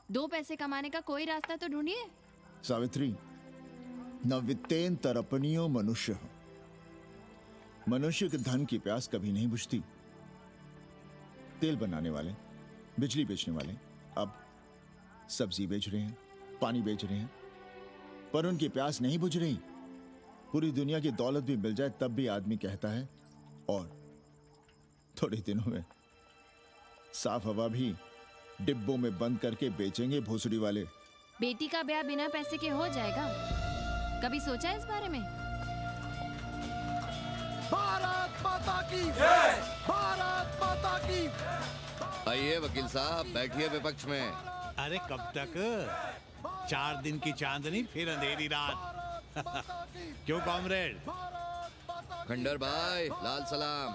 2 पैसे कमाने का कोई रास्ता तो ढूंढिए। सावित्री, न वित्तेन तरपनियो मनुष्य। मनुष्य के धन की प्यास कभी नहीं बुझती। तेल बनाने वाले, बिजली बेचने वाले अब सब्जी बेच रहे हैं, पानी बेच रहे हैं, पर उनकी प्यास नहीं बुझ रही। पूरी दुनिया की दौलत भी मिल जाए तब भी आदमी कहता है और थोड़े दिनों में साफ हवा भी डिब्बों में बंद करके बेचेंगे भोसड़ी वाले। बेटी का ब्याह बिना पैसे के हो जाएगा? कभी सोचा है इस बारे में? भारत माता की जय! भारत माता की। आइए वकील साहब, बैठिए विपक्ष में। अरे कब तक? 4 दिन की चांदनी फिर अंधेरी रात। क्यों कॉमरेड? खंडर भाई, लाल सलाम।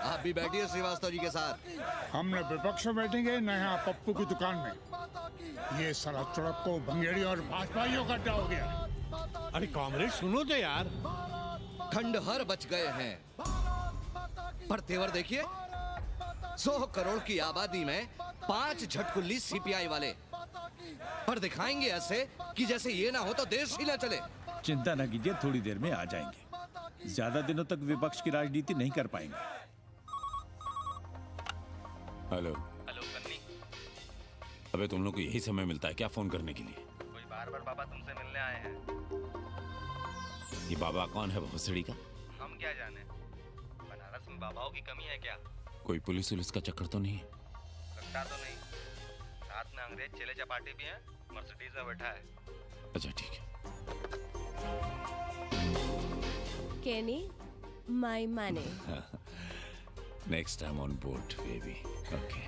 आप भी बैठिए श्रीवास्तव जी के साथ। हम न विपक्ष में बैठेंगे न यहाँ पप्पू की दुकान में। ये सड़क चड़क को भंगेड़ी और भाजपाइयों का अड्डा हो गया। अरे कॉमरेड सुनो तो यार। खंडहर बच गए हैं, पर तेवर देखिए, 100 करोड़ की आबादी में 5 झटकुल्ली सीपीआई वाले। पर दिखाएंगे ऐसे कि जैसे ये ना हो तो देश ही ना चले। चिंता न कीजिए, थोड़ी देर में आ जाएंगे। ज्यादा दिनों तक विपक्ष की राजनीति नहीं कर पाएंगे। हेलो। हेलो कन्नी। अबे तुम लोग को यही समय मिलता है क्या फोन करने के लिए? कोई बार बार बाबा तुमसे मिलने आए हैं। ये बाबा कौन है भोसड़ी का? हम क्या जाने, बनारस में बाबाओं की कमी है क्या? कोई पुलिस उलिस का चक्कर तो नहीं है? लगता तो नहीं। साथ में अंग्रेज चेले चपाटी भी हैं, मर्सिडीज में बैठा है। अच्छा ठीक है। Kenny, my money. Next time on board, baby. Okay.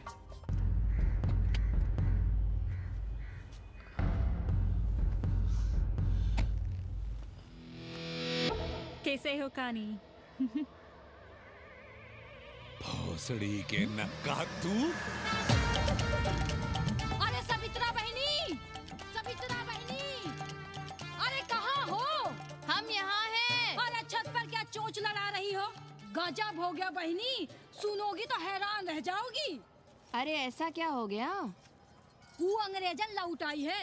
कैसे हो कानी? भोसड़ी के नक्का तू। अरे सवित्रा बहनी, सवित्रा बहनी, अरे कहाँ हो? हम यहाँ हैं। अरे छत पर क्या चोंच लड़ा रही हो? गजब हो गया बहनी, सुनोगी तो हैरान रह जाओगी। अरे ऐसा क्या हो गया? वो अंग्रेजन लौट आई है।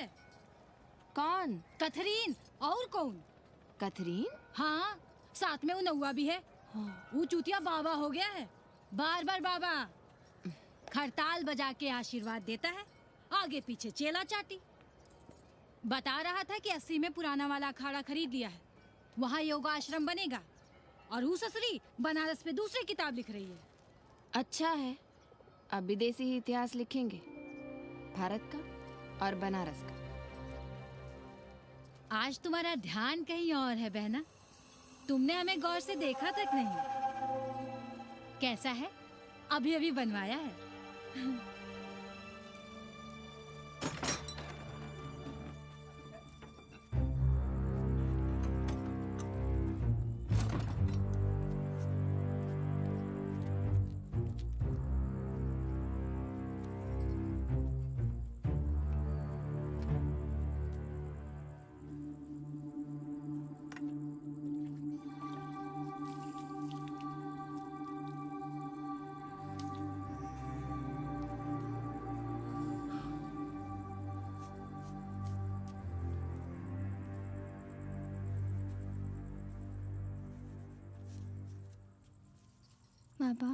कौन? कथरीन। और कौन? कथरीन? हाँ, साथ में वो नौवा भी है। वो चूतिया बाबा हो गया है। बार बार बाबा खरताल बजा के आशीर्वाद देता है, आगे पीछे चेला चाटी। बता रहा था कि 80 में पुराना वाला अखाड़ा खरीद लिया है, वहाँ योगा आश्रम बनेगा। और वो ससुरी बनारस पे दूसरी किताब लिख रही है। अच्छा है, अब विदेशी ही इतिहास लिखेंगे, भारत का और बनारस का। आज तुम्हारा ध्यान कहीं और है बहना, तुमने हमें गौर से देखा तक नहीं। कैसा है? अभी अभी बनवाया है। पापा,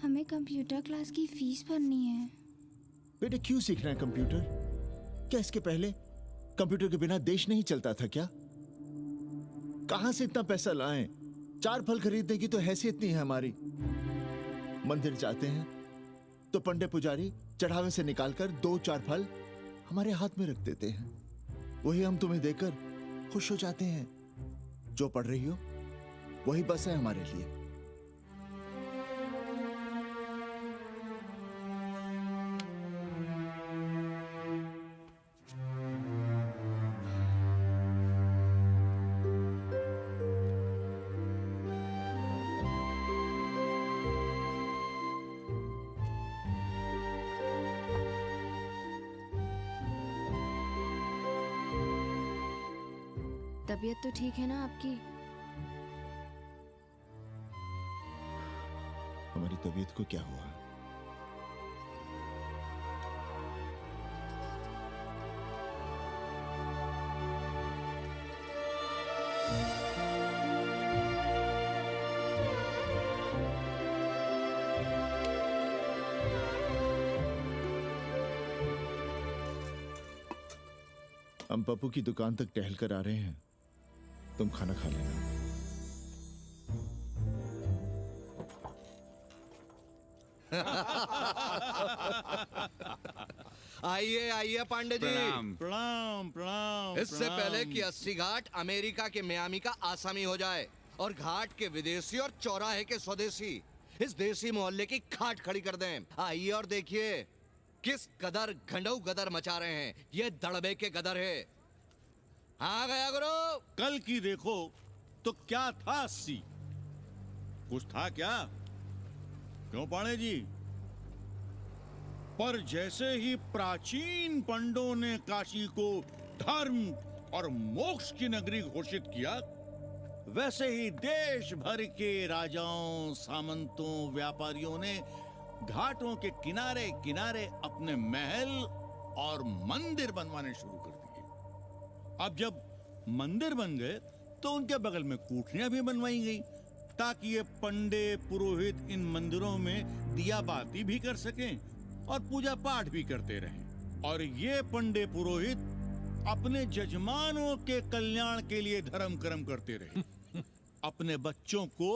हमें कंप्यूटर क्लास की फीस भरनी है। बेटे क्यों सीखना है कंप्यूटर? क्या इसके पहले कंप्यूटर के बिना देश नहीं चलता था क्या? कहां से इतना पैसा लाएं? 4 फल खरीदने की तो हैसियत नहीं है हमारी। मंदिर जाते हैं तो पंडे पुजारी चढ़ावे से निकालकर 2-4 फल हमारे हाथ में रख देते हैं, वही हम तुम्हें देकर खुश हो जाते हैं। जो पढ़ रही हो वही बस है हमारे लिए। तबीयत तो ठीक है ना आपकी? हमारी तबीयत को क्या हुआ? हम पप्पू की दुकान तक टहल कर आ रहे हैं, तुम खाना खा लेना। आइए आइए पांडे जी। प्रणाम प्रणाम प्रणाम। इससे पहले कि 80 घाट अमेरिका के मियामी का आसामी हो जाए और घाट के विदेशी और चौराहे के स्वदेशी इस देसी मोहल्ले की खाट खड़ी कर दें, आइए और देखिए किस कदर घंडऊ गदर मचा रहे हैं ये दड़बे के गदर है। हाँ गया गुरु। कल की देखो तो क्या था 80? कुछ था क्या? क्यों पाणे जी? पर जैसे ही प्राचीन पंडों ने काशी को धर्म और मोक्ष की नगरी घोषित किया, वैसे ही देश भर के राजाओं, सामंतों, व्यापारियों ने घाटों के किनारे किनारे अपने महल और मंदिर बनवाने शुरू कर दिए। अब जब मंदिर बन गए तो उनके बगल में कोठरियां भी बनवाई गई ताकि ये पंडे पुरोहित इन मंदिरों में दिया बाती भी कर सकें और पूजा पाठ भी करते रहें। और ये पंडे पुरोहित अपने जजमानों के कल्याण के लिए धर्म कर्म करते रहे। अपने बच्चों को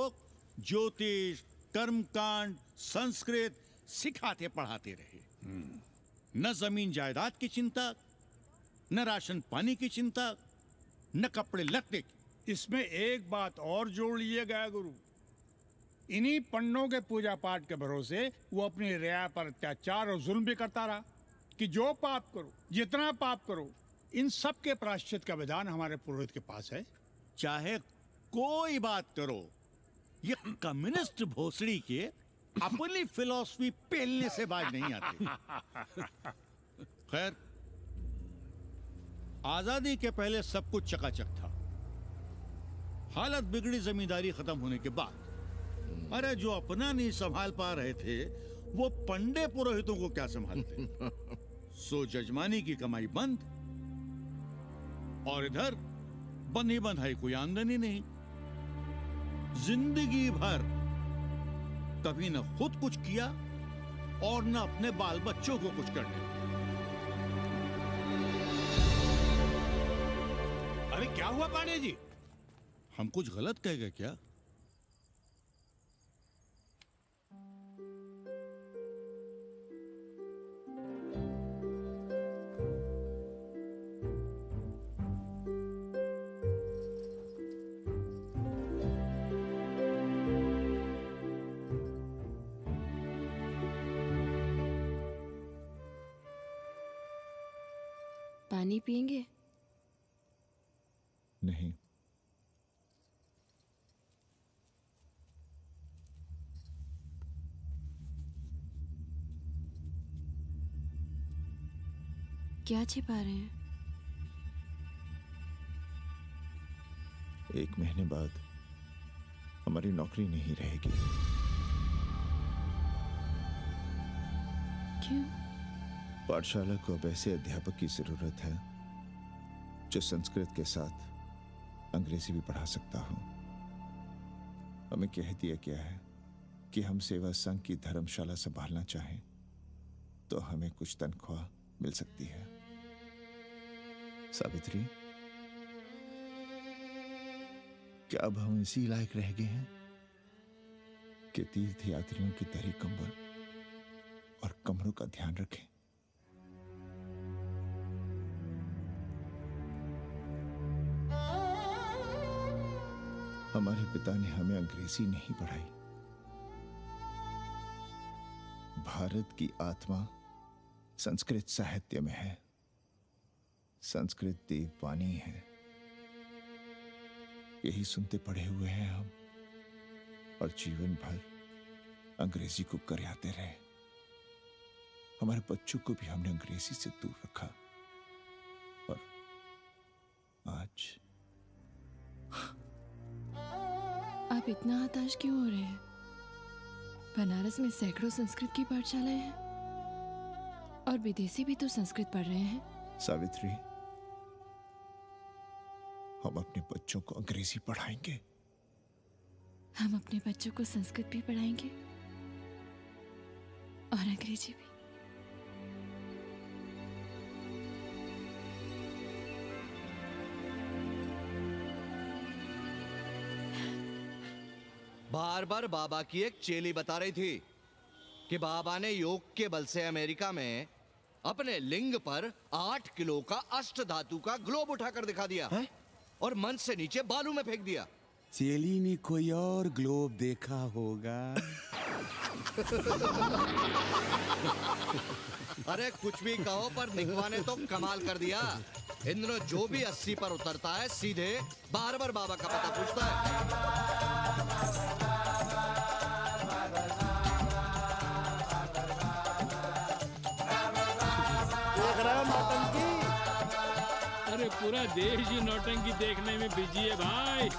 ज्योतिष, कर्मकांड, संस्कृत सिखाते पढ़ाते रहे। न जमीन जायदाद की चिंता, न राशन पानी की चिंता, न कपड़े लत्ते की। इसमें एक बात और जोड़ लीजिएगा गुरु, इन्हीं पंडों के पूजा पाठ के भरोसे वो अपनी रिया पर अत्याचार और जुल्म भी करता रहा कि जो पाप करो, जितना पाप करो, इन सब के प्रायश्चित का विधान हमारे पुरोहित के पास है। चाहे कोई बात करो, ये कम्युनिस्ट भोसड़ी के अपनी फिलॉसफी पेलने से बाज नहीं आती। खैर, आजादी के पहले सब कुछ चकाचक था। हालत बिगड़ी जमींदारी खत्म होने के बाद। अरे जो अपना नहीं संभाल पा रहे थे, वो पंडे पुरोहितों को क्या संभालते। सो जजमानी की कमाई बंद, और इधर बंधी बंधाई कोई आमदनी नहीं। जिंदगी भर कभी न खुद कुछ किया और न अपने बाल बच्चों को कुछ करने दिया। अरे क्या हुआ पांडे जी? हम कुछ गलत कह गए क्या? पानी पियेंगे? नहीं। क्या छिपा रहे हैं? 1 महीने बाद हमारी नौकरी नहीं रहेगी। क्यों? पाठशाला को अब ऐसे अध्यापक की जरूरत है जो संस्कृत के साथ अंग्रेजी भी पढ़ा सकता हो। हमें कह दिया गया है कि हम सेवा संघ की धर्मशाला संभालना चाहें तो हमें कुछ तनख्वाह मिल सकती है। सावित्री, क्या अब हम इसी लायक रह गए हैं कि तीर्थ यात्रियों की दरी कंबल और कमरों का ध्यान रखें? हमारे पिता ने हमें अंग्रेजी नहीं पढ़ाई। भारत की आत्मा संस्कृत साहित्य में है। संस्कृत देववाणी है। यही सुनते पढ़े हुए हैं हम, और जीवन भर अंग्रेजी को करियाते रहे। हमारे बच्चों को भी हमने अंग्रेजी से दूर रखा, और आज आप इतना हताश क्यों हो रहे हैं? बनारस में सैकड़ों संस्कृत की पाठशालाएं हैं, और विदेशी भी तो संस्कृत पढ़ रहे हैं। सावित्री, हम अपने बच्चों को अंग्रेजी पढ़ाएंगे। हम अपने बच्चों को संस्कृत भी पढ़ाएंगे और अंग्रेजी भी। बार बार बाबा की एक चेली बता रही थी कि बाबा ने योग के बल से अमेरिका में अपने लिंग पर 8 किलो का अष्ट धातु का ग्लोब उठाकर दिखा दिया है? और मंच से नीचे बालू में फेंक दिया। चेली ने कोई और ग्लोब देखा होगा। अरे कुछ भी कहो, पर निकवा ने तो कमाल कर दिया। इंद्र जो भी 80 पर उतरता है सीधे बार बार बाबा का पता पूछता है। अरे पूरा देश ही नौटंकी देखने में बिजी है भाई।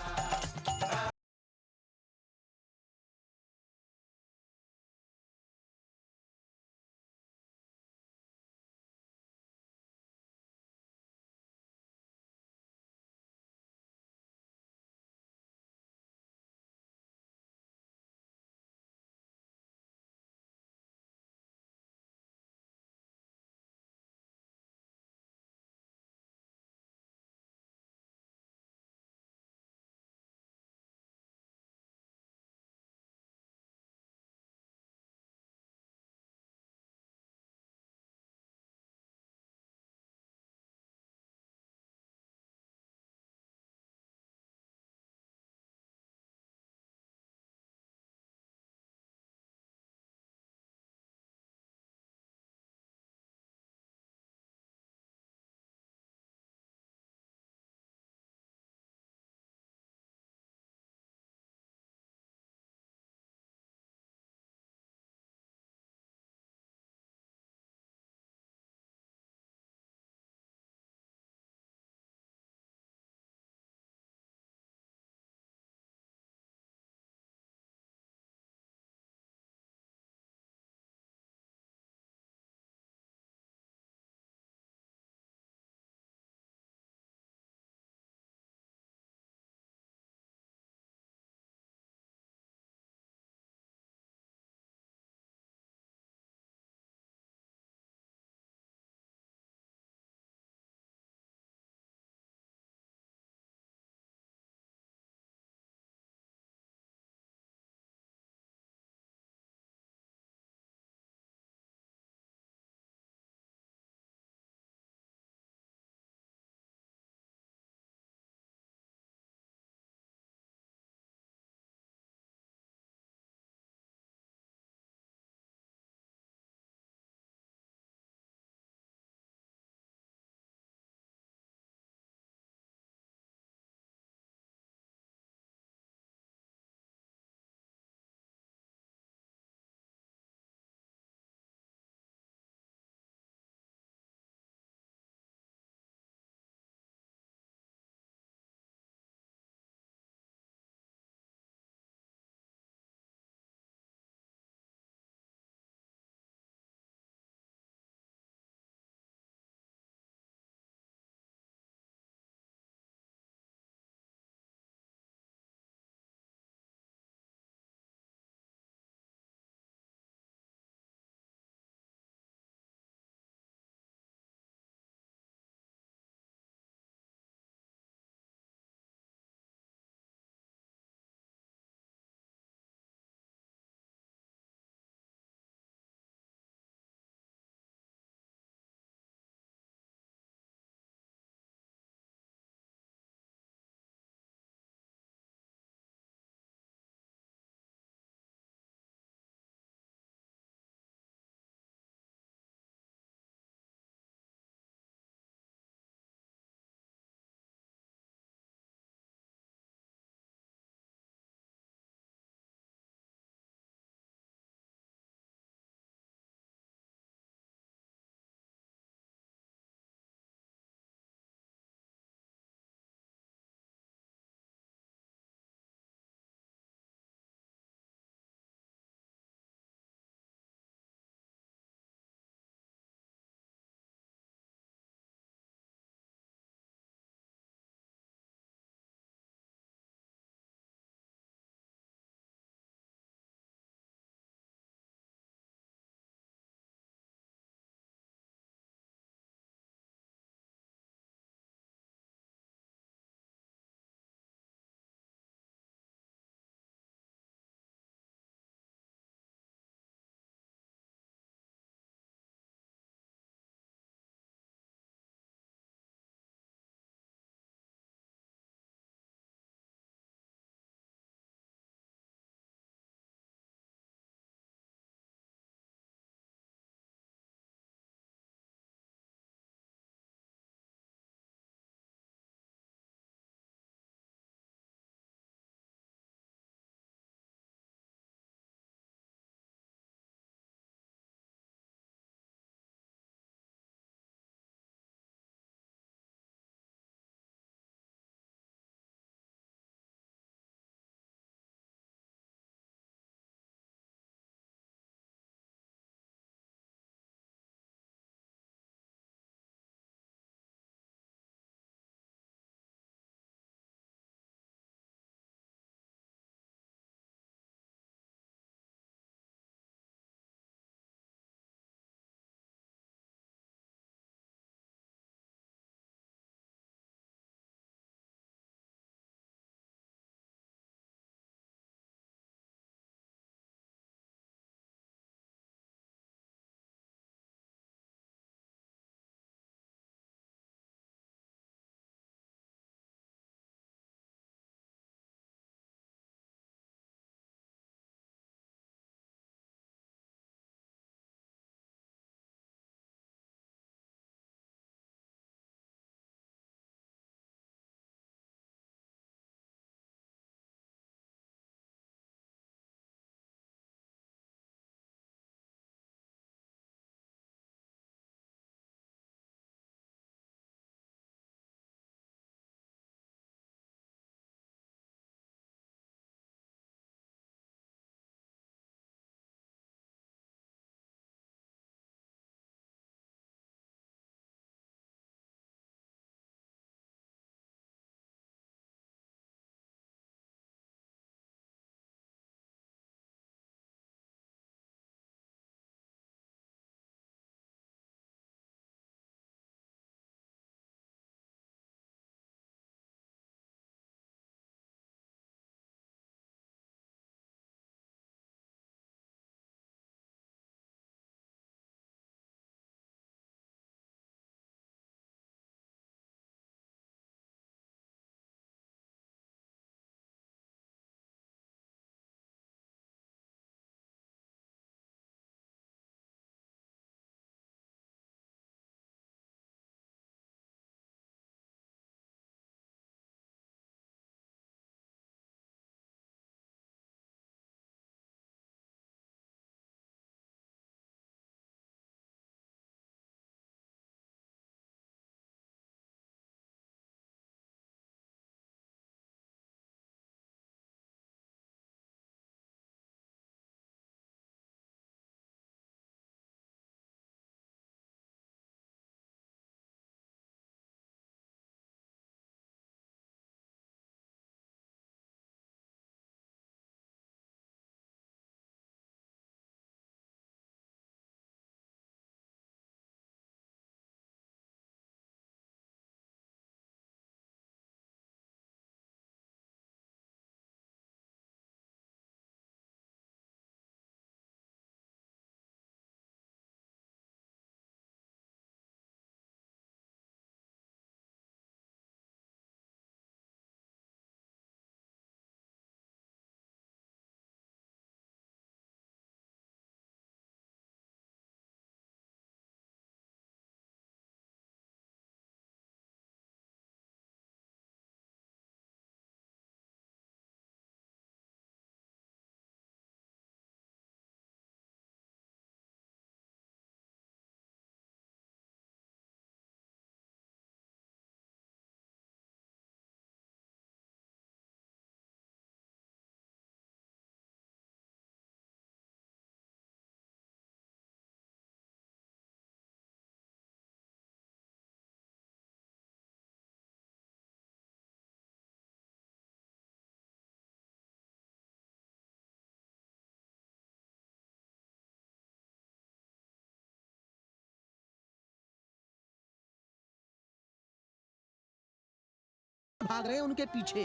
भाग रहे हैं उनके पीछे।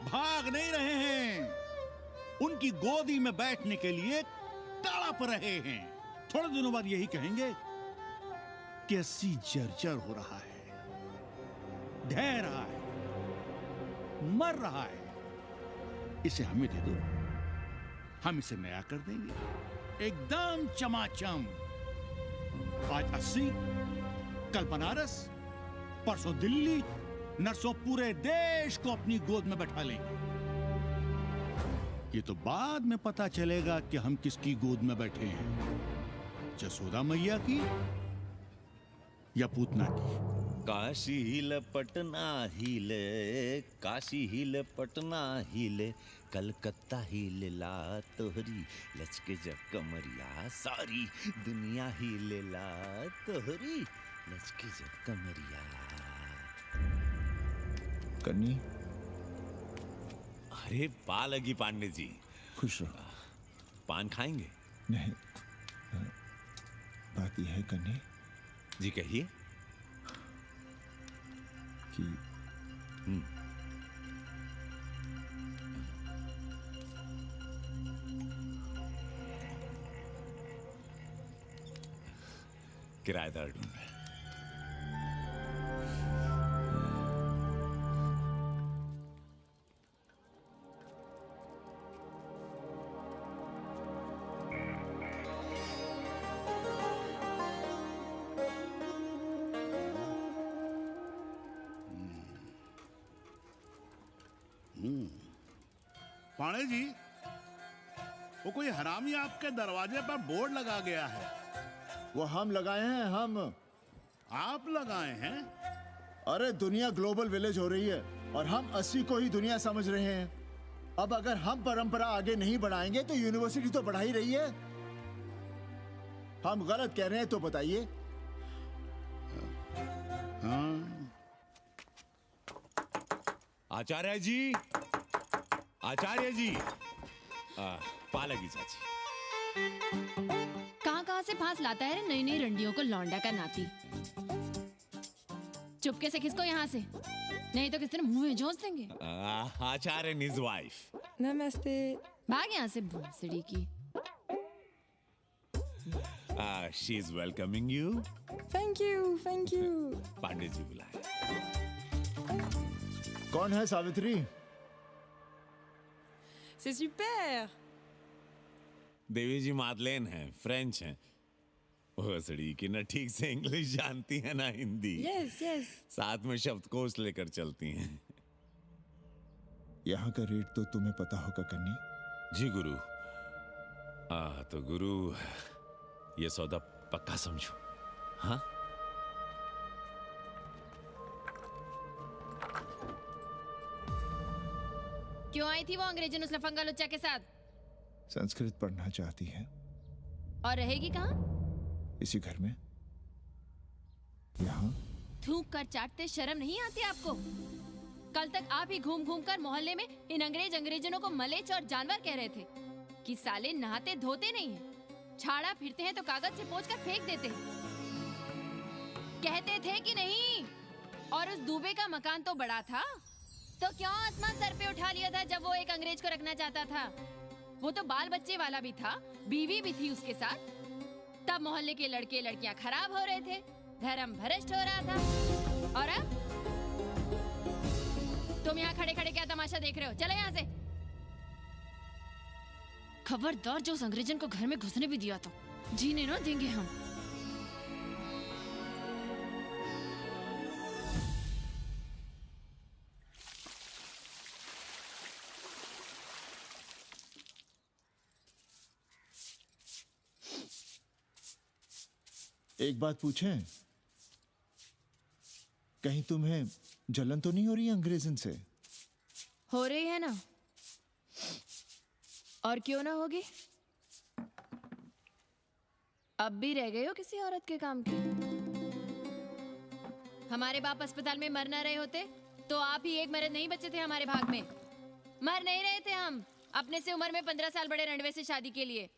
भाग नहीं रहे हैं, उनकी गोदी में बैठने के लिए तड़प रहे हैं। थोड़े दिनों बाद यही कहेंगे कि अस्सी जर्जर हो रहा है, ढह रहा है, मर रहा है, इसे हमें दे दो, हम इसे नया कर देंगे एकदम चमाचम। आज 80, कल बनारस, परसों दिल्ली, नरसों पूरे देश को अपनी गोद में बैठा लेंगे। ये तो बाद में पता चलेगा कि हम किसकी गोद में बैठे हैं, जसोदा मैया की या पूतना की। काशी हिले पटना हिले, काशी हिले पटना हिले, कलकत्ता हिले ला तोहरी, लचके जब कमरिया सारी दुनिया हिले ला तोहरी, लचके जब कमरिया। कन्नी, अरे पा लगी पांडे जी। खुश रहो। पान खाएंगे? नहीं, बात यह है कन्नी जी, कहिए। कि किराएदार ढूंढ रहे हैं। पाणे जी, वो कोई हरामी आपके दरवाजे पर बोर्ड लगा गया है। वो हम लगाए हैं, हम। आप लगाए हैं? अरे दुनिया ग्लोबल विलेज हो रही है और हम 80 को ही दुनिया समझ रहे हैं। अब अगर हम परंपरा आगे नहीं बढ़ाएंगे तो यूनिवर्सिटी तो बढ़ा ही रही है। हम गलत कह रहे हैं तो बताइए। आचार्य जी, आचार्य जी, पालगी चाची। कहाँ से फांस लाता है नई नई रंडियों को, लौंडा का नाती। चुपके से खिसको यहाँ से, नहीं तो किसी ने मुंह में जोश देंगे। आचार्य and his wife। नमस्ते। भाग यहाँ से भूसड़ी की। She is welcoming you। Thank you, thank you। Pandey ji बुलाए। कौन है सावित्री? C'est super। देवी जी मादलेन हैं, फ्रेंच हैं। भोसड़ी की ना ठीक से इंग्लिश जानती है ना हिंदी। Yes, yes। साथ में शब्दकोश लेकर चलती हैं। यहाँ का रेट तो तुम्हें पता होगा कन्नी। जी गुरु। तो गुरु, ये सौदा पक्का समझो। हाँ, क्यों आई थी वो अंग्रेजन उस लफंगा लुच्चा के साथ? संस्कृत पढ़ना चाहती है। और रहेगी कहाँ? इसी घर में, यहाँ। थूक कर चाटते शर्म नहीं आती आपको? कल तक आप ही घूम घूम कर मोहल्ले में इन अंग्रेजनों को मलेच और जानवर कह रहे थे कि साले नहाते धोते नहीं हैं, छाड़ा फिरते हैं तो कागज से पोंछ कर फेंक देते हैं। कहते थे कि नहीं? और उस दूबे का मकान तो बड़ा था, तो क्यों आसमान सर पे उठा लिया था जब वो एक अंग्रेज को रखना चाहता था? वो तो बाल बच्चे वाला भी था, बीवी भी थी उसके साथ। तब मोहल्ले के लड़के लड़कियां खराब हो रहे थे, धर्म भ्रष्ट हो रहा था। और अब तुम यहाँ खड़े खड़े क्या तमाशा देख रहे हो? चलो यहाँ से। खबरदार, जो उस अंग्रेजन को घर में घुसने भी दिया तो जीने ना देंगे हम। एक बात पूछें, कहीं तुम्हें जलन तो नहीं हो रही अंग्रेजन से? हो रही है ना, और क्यों ना होगी? अब भी रह गए हो किसी औरत के काम की? हमारे बाप अस्पताल में मर ना रहे होते तो आप ही एक मर्द नहीं बचे थे हमारे भाग में। मर नहीं रहे थे हम अपने से उम्र में 15 साल बड़े रंडवे से शादी के लिए।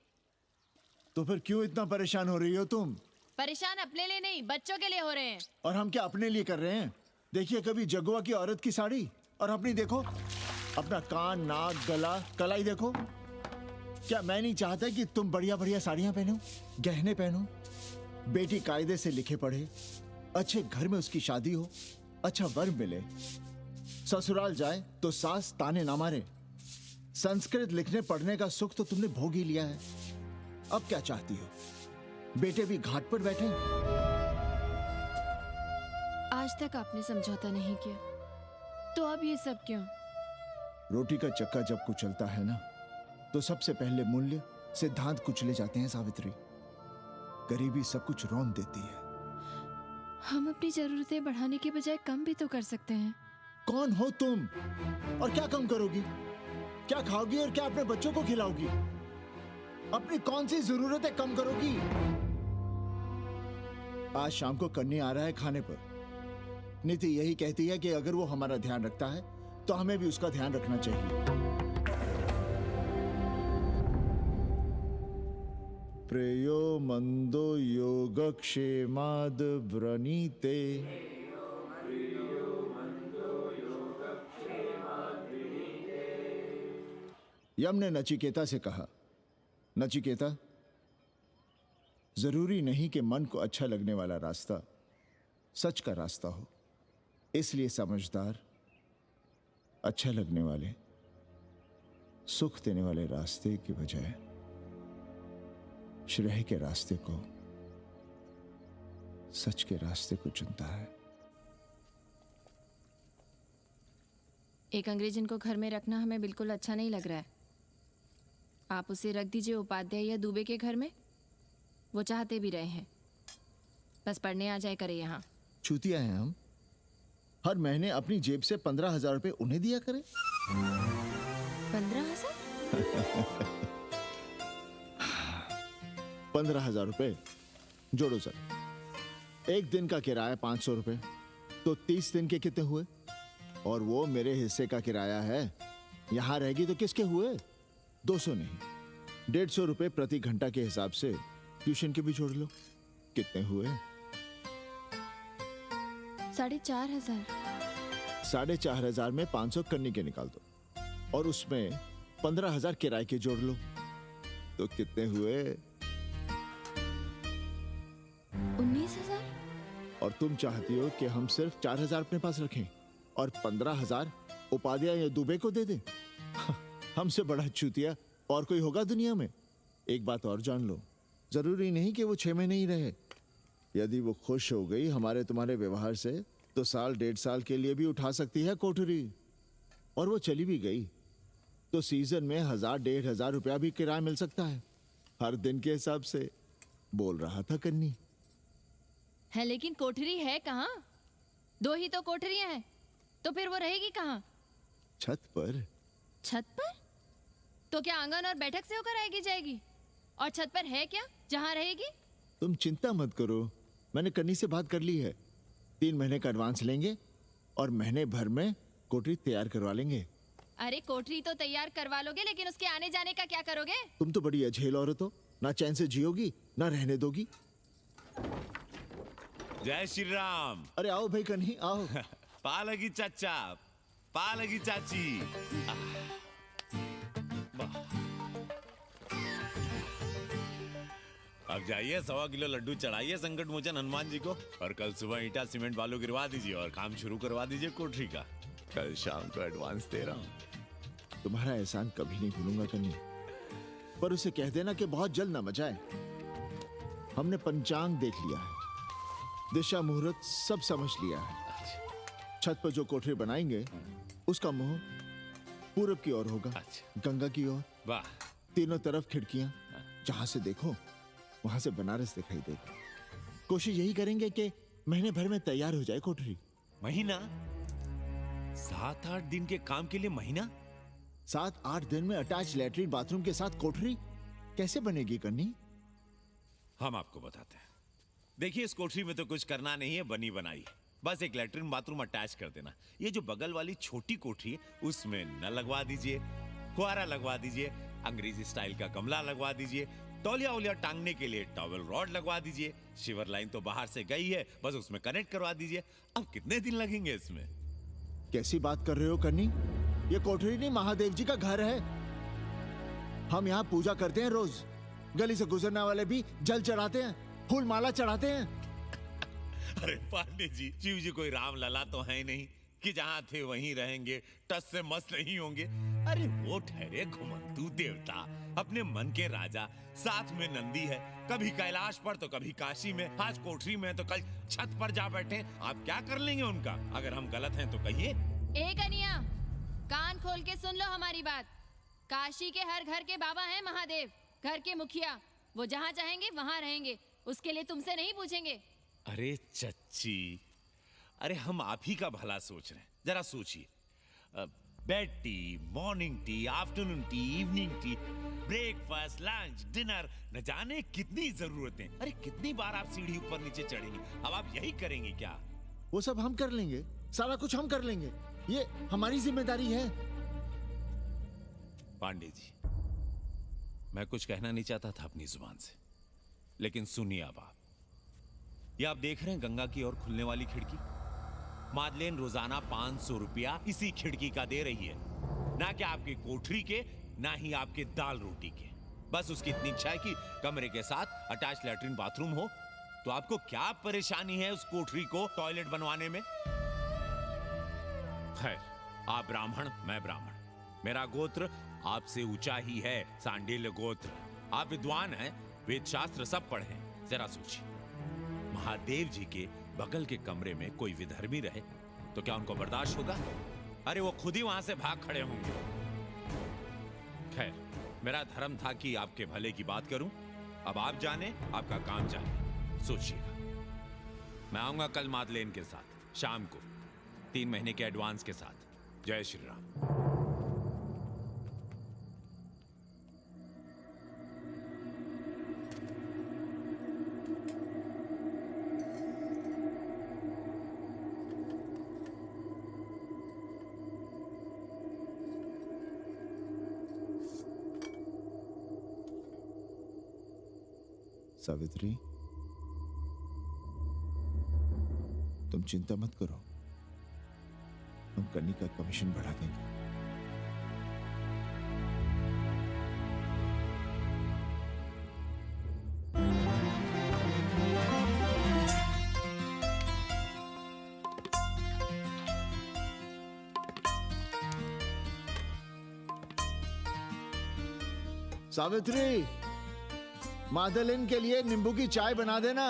तो फिर क्यों इतना परेशान हो रही हो तुम? परेशान अपने लिए नहीं, बच्चों के लिए हो रहे हैं। और हम क्या अपने लिए कर रहे हैं? देखिए, कभी जगुआ की औरत की साड़ी और अपनी देखो, अपना कान, नाक, गला, कलाई देखो। क्या मैं नहीं चाहता कि तुम बढ़िया बढ़िया साड़ियां पहनो, गहने पहनो, बेटी कायदे से लिखे पढ़े, अच्छे घर में उसकी शादी हो, अच्छा वर मिले, ससुराल जाए तो सास ताने ना मारे। संस्कृत लिखने पढ़ने का सुख तो तुमने भोग ही लिया है, अब क्या चाहती हो? बेटे भी घाट पर बैठे। आज तक आपने समझौता नहीं किया, तो अब ये सब क्यों? रोटी का चक्का जब कुचलता है ना, तो सबसे पहले मूल्य सिद्धांत कुचले जाते हैं सावित्री। गरीबी सब कुछ रौंद देती है। हम अपनी जरूरतें बढ़ाने के बजाय कम भी तो कर सकते हैं। कौन हो तुम और क्या कम करोगी? क्या खाओगी और क्या अपने बच्चों को खिलाओगी? अपनी कौन सी जरूरतें कम करोगी? आज शाम को कन्नी आ रहा है खाने पर। नीति यही कहती है कि अगर वो हमारा ध्यान रखता है तो हमें भी उसका ध्यान रखना चाहिए। प्रेयो मंदो योगक्षेमाद व्रणीते। यम ने नचिकेता से कहा, नचिकेता, जरूरी नहीं कि मन को अच्छा लगने वाला रास्ता सच का रास्ता हो। इसलिए समझदार, अच्छा लगने वाले, सुख देने वाले रास्ते की बजाय श्रेय के रास्ते को, सच के रास्ते को चुनता है। एक अंग्रेजन को घर में रखना हमें बिल्कुल अच्छा नहीं लग रहा है। आप उसे रख दीजिए उपाध्याय या दुबे के घर में, वो चाहते भी रहे हैं। बस पढ़ने आ जाए करे यहाँ। चूतिया हैं हम। हर महीने अपनी जेब से 15,000 रुपए उन्हें दिया करें। 15,000? 15,000 रुपए जोड़ो सर। एक दिन का किराया 500 रुपए, तो 30 दिन के कितने हुए? और वो मेरे हिस्से का किराया है। यहां रहेगी तो किसके हुए? 200 नहीं, 150 रुपए प्रति घंटा के हिसाब से ट्यूशन के भी जोड़ लो। कितने हुए? 4,500। 4,500 में 500 कन्नी के निकाल दो और उसमें 15,000 किराए के जोड़ लो, तो कितने हुए? 19,000। और तुम चाहती हो कि हम सिर्फ 4,000 अपने पास रखें और 15,000 उपाध्याय या दुबे को दे दें? हमसे बड़ा चूतिया और कोई होगा दुनिया में? एक बात और जान लो, जरूरी नहीं कि वो 6 महीने ही रहे। यदि वो खुश हो गई हमारे तुम्हारे व्यवहार से, तो साल 1.5 साल के लिए भी उठा सकती है कोठरी। और वो चली भी गई तो सीजन में 1,000-1,500 रुपया भी किराया मिल सकता है, हर दिन के हिसाब से। बोल रहा था कन्नी। है लेकिन कोठरी है कहाँ? 2 ही तो कोठरियां हैं, तो फिर वो रहेगी कहाँ? छत पर। छत पर? तो क्या आंगन और बैठक से होकर आएगी जाएगी? और छत पर है क्या जहाँ रहेगी? तुम चिंता मत करो, मैंने कन्नी से बात कर ली है। 3 महीने का एडवांस लेंगे और महीने भर में कोठरी तैयार करवा लेंगे। अरे कोठरी तो तैयार करवा लोगे, लेकिन उसके आने जाने का क्या करोगे? तुम तो बड़ी अझेल औरत हो, ना चैन से जियोगी ना रहने दोगी। जय श्री राम। अरे आओ भाई कन्ही आओ। पालगी चाचा, पालगी चाची। अब जाइए 1.25 किलो लड्डू चढ़ाइए संकट मोचन हनुमान जी को, और कल सुबह ईटा सीमेंट बालू गिरवा दीजिए और काम शुरू करवा दीजिए कोठरी का। कल शाम को एडवांस दे रहा हूँ। तुम्हारा एहसान कभी नहीं भूलूंगा कन्नी, पर उसे कह देना कि बहुत जल्द ना मचाए। हमने पंचांग देख लिया है, दिशा मुहूर्त सब समझ लिया है। छत पर जो कोठरी बनाएंगे उसका मुंह पूरब की ओर होगा, गंगा की ओर। वाह। तीनों तरफ खिड़कियां, जहां से देखो वहां से बनारस दिखाई देगा। कोशिश यही करेंगे कि महीने भर में तैयार हो जाए कोठरी। महीना? 7-8 दिन के काम के लिए महीना? 7-8 दिन में अटैच लैट्रिन बाथरूम के साथ कोठरी कैसे बनेगी कन्नी? हम आपको बताते हैं। देखिए, इस कोठरी में तो कुछ करना नहीं है, बनी बनाई। बस एक लैट्रिन बाथरूम अटैच कर देना। ये जो बगल वाली छोटी कोठरी है उसमें नल लगवा दीजिए, फुहारा लगवा दीजिए, अंग्रेजी स्टाइल का गमला लगवा दीजिए, तौलिया उलिया टांगने के लिए टॉवेल रॉड लगवा दीजिए। शिवर लाइन तो बाहर से गई है, बस उसमें कनेक्ट करवा दीजिए। अब कितने दिन लगेंगे इसमें? कैसी बात कर रहे हो कन्नी? ये कोठरी नहीं, महादेव जी का घर है। हम यहाँ पूजा करते हैं रोज। गली से गुजरने वाले भी जल चढ़ाते हैं, फूल माला चढ़ाते हैं। अरे पांडे जी, शिव जी कोई राम लला तो है नहीं कि जहाँ थे वहीं रहेंगे, टस से मस्त नहीं होंगे। अरे वो ठहरे घुमंतू देवता, अपने मन के राजा, साथ में नंदी है, कभी कैलाश पर तो कभी काशी में, आज कोठरी में तो कल छत पर जा बैठे। आप क्या कर लेंगे उनका? अगर हम गलत हैं तो कहिए। ए कन्या, कान खोल के सुन लो हमारी बात। काशी के हर घर के बाबा हैं महादेव, घर के मुखिया। वो जहाँ चाहेंगे वहाँ रहेंगे, उसके लिए तुमसे नहीं पूछेंगे। अरे चच्ची, अरे हम आप ही का भला सोच रहे हैं, जरा सोचिए। Bed tea, morning tea, afternoon T, evening tea, breakfast, lunch, dinner, न जाने कितनी जरूरतें। अरे कितनी बार आप सीढ़ी ऊपर नीचे चढ़ेंगे? अब आप यही करेंगे क्या? वो सब हम कर लेंगे, सारा कुछ हम कर लेंगे, ये हमारी जिम्मेदारी है। पांडे जी, मैं कुछ कहना नहीं चाहता था अपनी जुबान से, लेकिन सुनिए अब आप। ये आप देख रहे हैं गंगा की ओर खुलने वाली खिड़की? मादलेन रोजाना 500 रुपया इसी खिड़की का दे रही है, ना कि आपकी कोठरी के, ना ही आपके दाल रोटी के। बस उसकी इतनी इच्छा है कि कमरे के साथ अटैच लैट्रिन बाथरूम हो। तो आपको क्या परेशानी है उस कोठरी को टॉयलेट बनवाने में? खैर, आप ब्राह्मण, मैं ब्राह्मण, मेरा गोत्र आपसे ऊंचा ही है, सांडिल्य गोत्र। आप विद्वान हैं, वेद शास्त्र सब पढ़े हैं। जरा सोचिए, महादेव जी के बगल के कमरे में कोई विधर्मी रहे तो क्या उनको बर्दाश्त होगा? अरे वो खुद ही वहां से भाग खड़े होंगे। खैर, मेरा धर्म था कि आपके भले की बात करूं। अब आप जाने, आपका काम जाने। सोचिएगा। मैं आऊंगा कल मादलेन के साथ शाम को, 3 महीने के एडवांस के साथ। जय श्री राम। सावित्री, तुम चिंता मत करो, हम कन्नी का कमीशन बढ़ा देंगे। सावित्री, मादलिन के लिए नींबू की चाय बना देना।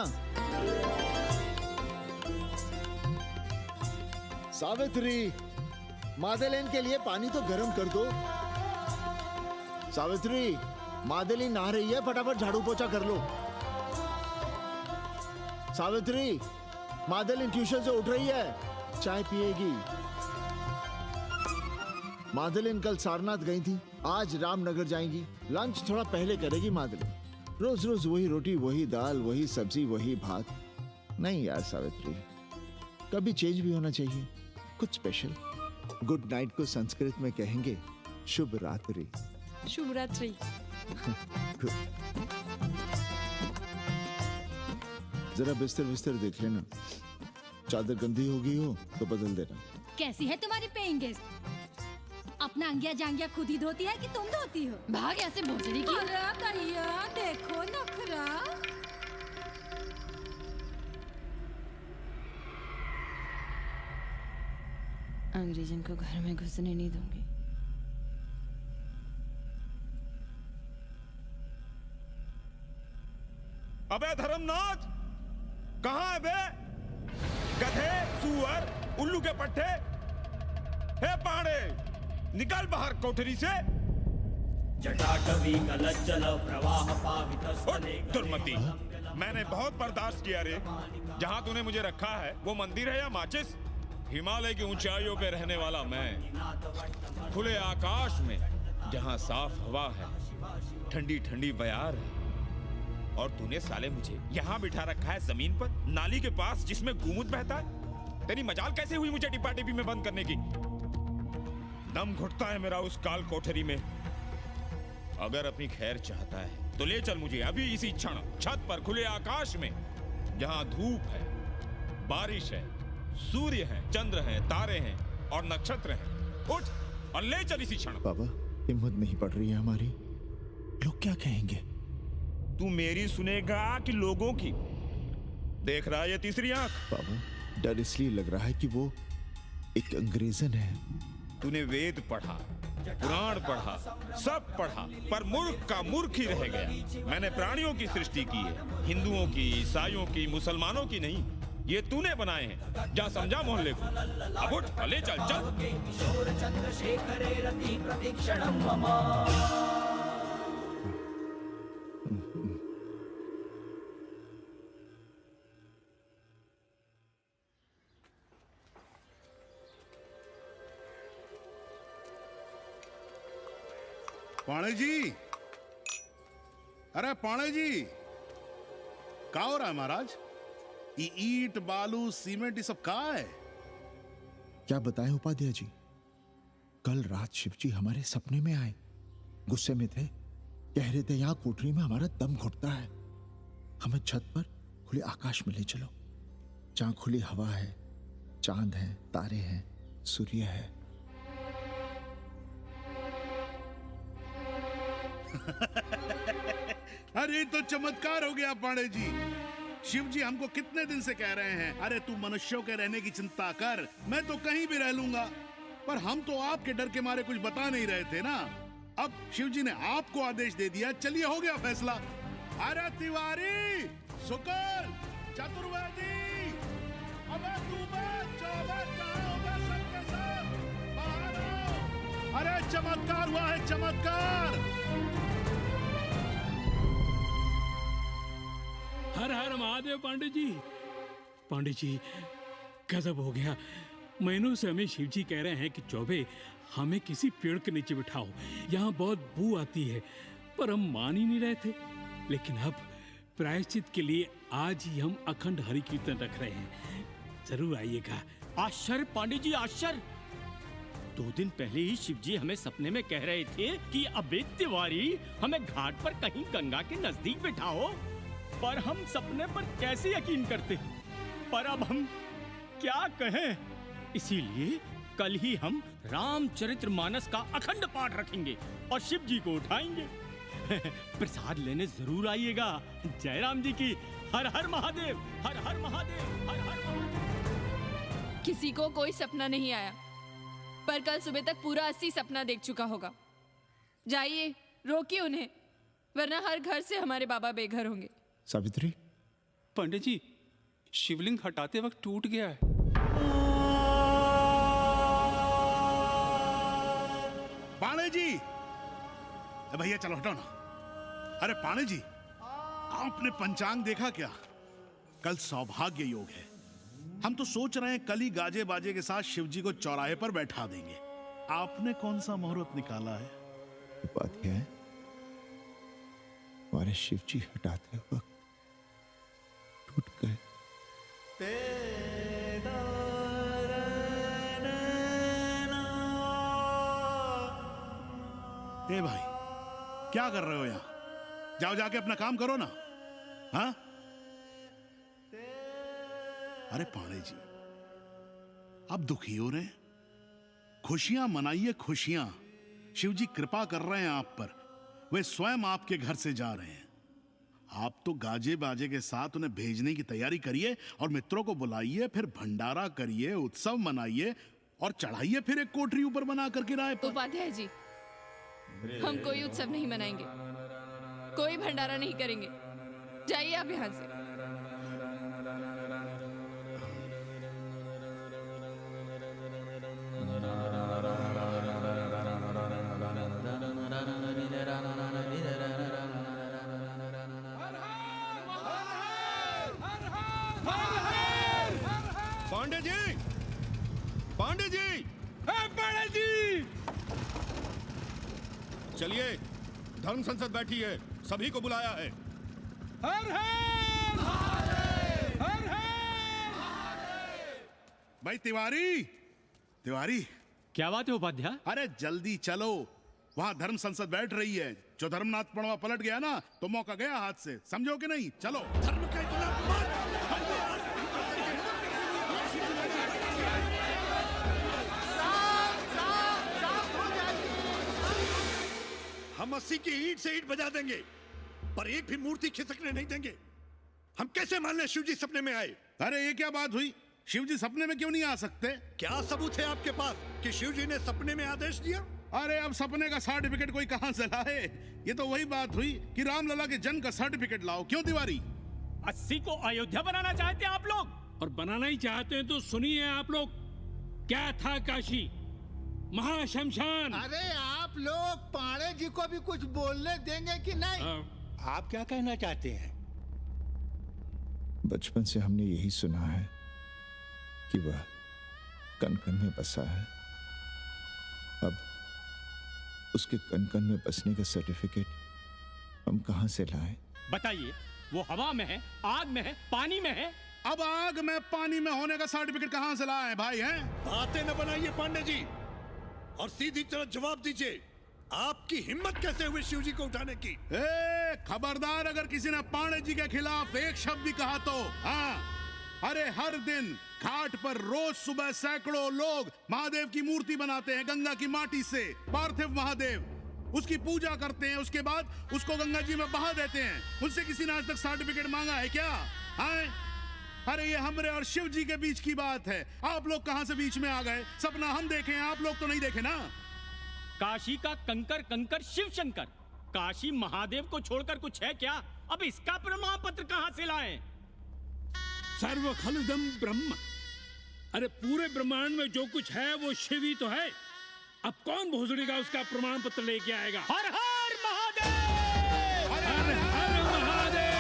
सावित्री, मादलिन के लिए पानी तो गर्म कर दो। सावित्री, मादलिन नहा रही है, फटाफट झाड़ू पोछा कर लो। सावित्री, मादलिन ट्यूशन से उठ रही है, चाय पिएगी। मादलिन कल सारनाथ गई थी, आज रामनगर जाएंगी। लंच थोड़ा पहले करेगी मादलिन। रोज रोज वही रोटी, वही दाल, वही सब्जी, वही भात। नहीं यार सावित्री, कभी चेंज भी होना चाहिए, कुछ स्पेशल। गुड नाइट को संस्कृत में कहेंगे शुभ रात्रि। शुभ रात्रि। जरा बिस्तर बिस्तर देख लेना, चादर गंदी हो गई हो तो बदल देना। कैसी है तुम्हारी पेइंग गेस्ट? अपना अंगिया जांगिया खुद ही धोती है कि तुम धोती हो? भाग ऐसे भोसड़ी की। अरे दैया, देखो नखरा। अंग्रेजन को घर में घुसने नहीं दूंगी। अबे धर्मनाथ, कहाँ है बे? गधे, सुअर, उल्लू के पट्टे। हे पाड़े, निकल बाहर कोठरी से। जटाटवी कलज्जल प्रवाह पावितस्थले। दुर्मति, मैंने बहुत बर्दाश्त किया रे। जहाँ तूने मुझे रखा है वो मंदिर है या माचिस? हिमालय की ऊंचाइयों पे रहने वाला मैं, खुले आकाश में जहाँ साफ हवा है, ठंडी ठंडी बयार है, और तूने साले मुझे यहाँ बिठा रखा है जमीन पर, नाली के पास जिसमें गूमूत बहता है। तेरी मजाल कैसे हुई मुझे टिप्पा टिप्पी में बंद करने की? दम घुटता है मेरा उस काल कोठरी में। अगर अपनी खैर चाहता है तो ले चल मुझे अभी इसी क्षण छत पर खुले आकाश में, जहां धूप है, बारिश है, सूर्य है, चंद्र है, तारे हैं, और नक्षत्र हैं। उठ और ले चल इसी क्षण। बाबा, हिम्मत नहीं पड़ रही है हमारी। लोग क्या कहेंगे? तू मेरी सुनेगा कि लोगों की? देख रहा है ये तीसरी आंख? बाबा, डर इसलिए लग रहा है कि वो एक अंग्रेजन है। तूने वेद पढ़ा, पुराण पढ़ा, सब पढ़ा, पर मूर्ख का मूर्ख ही रह गया। मैंने प्राणियों की सृष्टि की है, हिंदुओं की, ईसाइयों की, मुसलमानों की नहीं। ये तूने बनाए हैं। जा समझा मोहल्ले को। अब उठ, ले चल चल। पाणे जी, अरे पाणे जी, क्या हो रहा है महाराज? ये ईंट बालू सीमेंट ये सब कहाँ है? क्या बताएं उपाध्याय जी, कल रात शिवजी हमारे सपने में आए। गुस्से में थे, कह रहे थे यहाँ कोठरी में हमारा दम घुटता है, हमें छत पर खुले आकाश में ले चलो, जहां खुली हवा है, चांद है, तारे हैं, सूर्य है। अरे तो चमत्कार हो गया पाणे जी। शिव जी हमको कितने दिन से कह रहे हैं, अरे तू मनुष्यों के रहने की चिंता कर, मैं तो कहीं भी रह लूंगा। पर हम तो आपके डर के मारे कुछ बता नहीं रहे थे ना। अब शिव जी ने आपको आदेश दे दिया, चलिए हो गया फैसला। अरे तिवारी, शुक्ल, चतुर्वेदी, अबे तू बच, कहाँ हो बे सबके सब? बाहर आओ। अरे चमत्कार हुआ है, चमत्कार। हर हर महादेव पांडे जी। पांडे जी, गजब हो गया। महीनों से हमें शिव जी कह रहे हैं कि चौबे हमें किसी पेड़ के नीचे बिठाओ, यहाँ बहुत बू आती है, पर हम मान ही नहीं रहे थे। लेकिन अब प्रायश्चित के लिए आज ही हम अखंड हरि कीर्तन रख रहे हैं, जरूर आइएगा। आश्चर्य पांडे जी, आश्चर्य। 2 दिन पहले ही शिव जी हमें सपने में कह रहे थे कि अबे तिवारी, हमें घाट पर कहीं गंगा के नजदीक बिठाओ, पर हम सपने पर कैसे यकीन करते हैं। पर अब हम क्या कहें, इसीलिए कल ही हम रामचरितमानस का अखंड पाठ रखेंगे और शिव जी को उठाएंगे। प्रसाद लेने जरूर आइएगा। जय राम जी की। हर हर महादेव, हर हर महादेव, हर हर महादेव। किसी को कोई सपना नहीं आया, पर कल सुबह तक पूरा 80 सपना देख चुका होगा। जाइए, रोकिए उन्हें, वरना हर घर से हमारे बाबा बेघर होंगे। सावित्री, पंडित जी, शिवलिंग हटाते वक्त टूट गया है। पाणे जी, भैया चलो हटो ना। अरे पाणे जी, आपने पंचांग देखा क्या? कल सौभाग्य योग है। हम तो सोच रहे हैं कल ही गाजे बाजे के साथ शिव जी को चौराहे पर बैठा देंगे। आपने कौन सा मुहूर्त निकाला है? उपाध्याय, हमारे शिव जी हटाते वक्त टूट गए। ए भाई, क्या कर रहे हो यहाँ? जाओ जाके अपना काम करो ना। हाँ? अरे पाणे जी, आप दुखी हो रहे हैं? खुशियां मनाइए, खुशियां। शिव जी कृपा कर रहे हैं आप पर, वे स्वयं आपके घर से जा रहे हैं। आप तो गाजे बाजे के साथ उन्हें भेजने की तैयारी करिए और मित्रों को बुलाइए, फिर भंडारा करिए, उत्सव मनाइए और चढ़ाइए फिर एक कोठरी ऊपर बना कर किराए पर। उपाध्याय जी, हम कोई उत्सव नहीं मनाएंगे, कोई भंडारा नहीं करेंगे। जाइए आप यहाँ से। पांडे जी, पांडे जी, पांडे जी, चलिए, धर्म संसद बैठी है, सभी को बुलाया है। हर हर हर हर। भाई तिवारी, तिवारी, क्या बात है उपाध्याय? अरे जल्दी चलो, वहां धर्म संसद बैठ रही है। जो धर्मनाथ पड़वा पलट गया ना, तो मौका गया हाथ से, समझो कि नहीं? चलो। धर्म का इतना हम 80 की ईंट से ईंट बजा देंगे, पर एक भी मूर्ति खिसकने नहीं देंगे। हम कैसे मान लें शिव जी सपने में आए? अरे ये क्या बात हुई? शिव जी सपने में क्यों नहीं आ सकते? क्या सबूत है आपके पास कि शिव जी ने सपने में आदेश दिया? अरे अब सपने का सर्टिफिकेट कोई कहां से लाए? ये तो वही बात हुई कि रामलला के जन्म का सर्टिफिकेट लाओ। क्यों तिवारी? 80 को अयोध्या बनाना चाहते हैं आप लोग? और बनाना ही चाहते हैं तो सुनिए आप लोग, क्या था काशी? महाशमशान। अरे आप लोग पाड़े जी को भी कुछ बोलने देंगे कि नहीं? आप क्या कहना चाहते हैं? बचपन से हमने यही सुना है कि वह कन कन में बसा है। अब उसके कन कन में बसने का सर्टिफिकेट हम कहां से लाएं? बताइए, वो हवा में है, आग में है, पानी में है? अब आग में पानी में होने का सर्टिफिकेट कहां से लाए भाई? हैं? बातें न बनाइए पांडे जी, और सीधी तरह जवाब दीजिए। आपकी हिम्मत कैसे हुई शिव जी को उठाने की? खबरदार अगर किसी ने पांडे जी के खिलाफ एक शब्द भी कहा तो। हाँ, अरे हर दिन घाट पर रोज सुबह सैकड़ों लोग महादेव की मूर्ति बनाते हैं गंगा की माटी से, पार्थिव महादेव। उसकी पूजा करते हैं, उसके बाद उसको गंगा जी में बहा देते हैं। उनसे किसी ने आज तक सर्टिफिकेट मांगा है क्या? हाँ? अरे ये हमरे और शिव जी के बीच की बात है। आप लोग कहां से बीच में आ गए? सपना हम देखे हैं, आप लोग तो नहीं देखे ना। काशी का कंकर कंकर शिव शंकर, काशी महादेव को छोड़कर कुछ है क्या? अब इसका प्रमाण पत्र कहां से लाएं? सर्व खलुदम ब्रह्म। अरे पूरे ब्रह्मांड में जो कुछ है वो शिव ही तो है। अब कौन भोसड़ी का उसका प्रमाण पत्र लेके आएगा? हर हर महादेव! हर हर महादेव!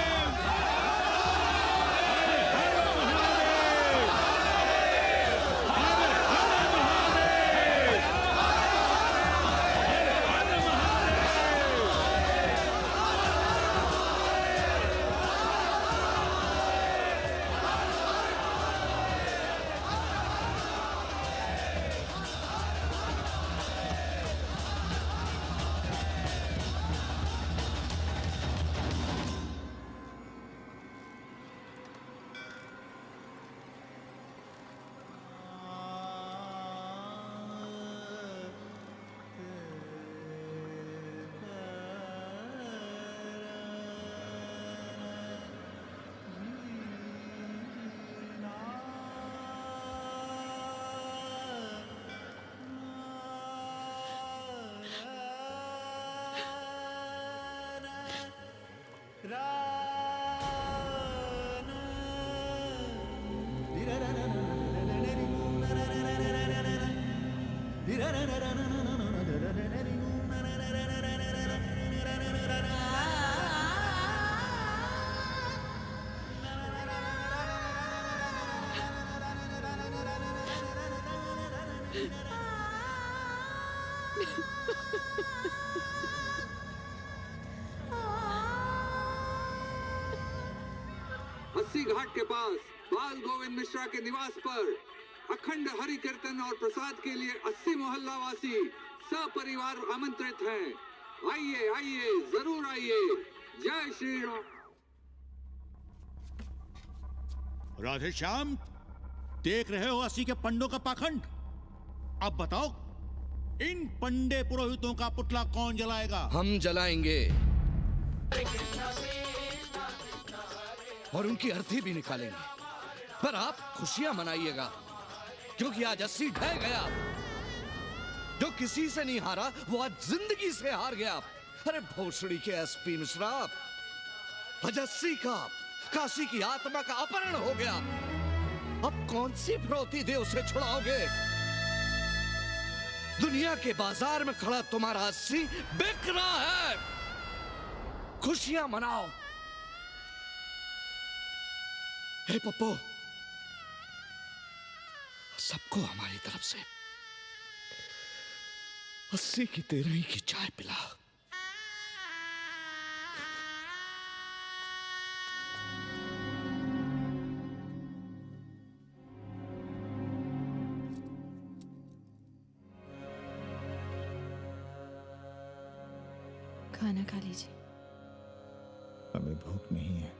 अस्सी घाट के पास बाल गोविंद मिश्रा के निवास पर अखंड हरि कीर्तन और प्रसाद के लिए 80 मोहल्ला वासी सपरिवार आमंत्रित हैं। आइए आइए, जरूर आइए। जय श्री राम। राधे श्याम, देख रहे हो 80 के पंडों का पाखंड। अब बताओ, इन पंडे पुरोहितों का पुतला कौन जलाएगा? हम जलाएंगे और उनकी अर्थी भी निकालेंगे। पर आप खुशियां मनाइएगा, क्योंकि आज 80 ढह गया। जो किसी से नहीं हारा वो आज जिंदगी से हार गया। अरे भोसड़ी के एसपी मिश्रा, आज 80 का काशी की आत्मा का अपहरण हो गया। अब कौन सी फिरौती दे उसे छुड़ाओगे? दुनिया के बाजार में खड़ा तुम्हारा 80 बिक रहा है। खुशियां मनाओ। हे पप्पू, सबको हमारी तरफ से 80 की 13 की चाय पिला। खाना खा लीजिए। हमें भूख नहीं है।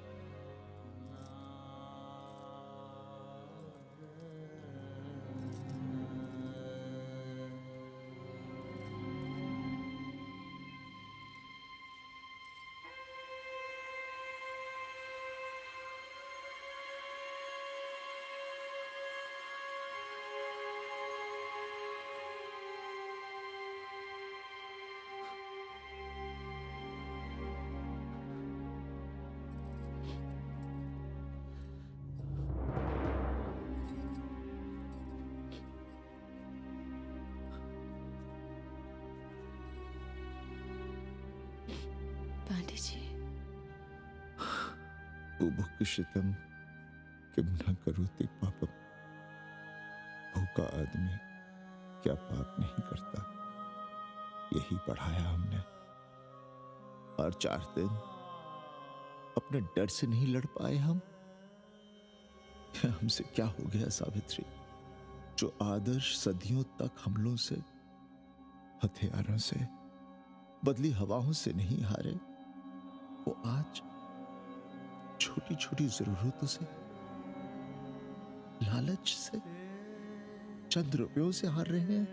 पांडे जी। बुभुक्षितम किम न करोति पापम। भूखा आदमी क्या पाप नहीं करता, यही पढ़ाया हमने। और 4 दिन अपने डर से नहीं लड़ पाए हम। हमसे क्या हो गया सावित्री? जो आदर्श सदियों तक हमलों से, हथियारों से, बदली हवाओं से नहीं हारे, वो आज छोटी छोटी जरूरतों से, लालच से, चंद रुपयों से हार रहे हैं।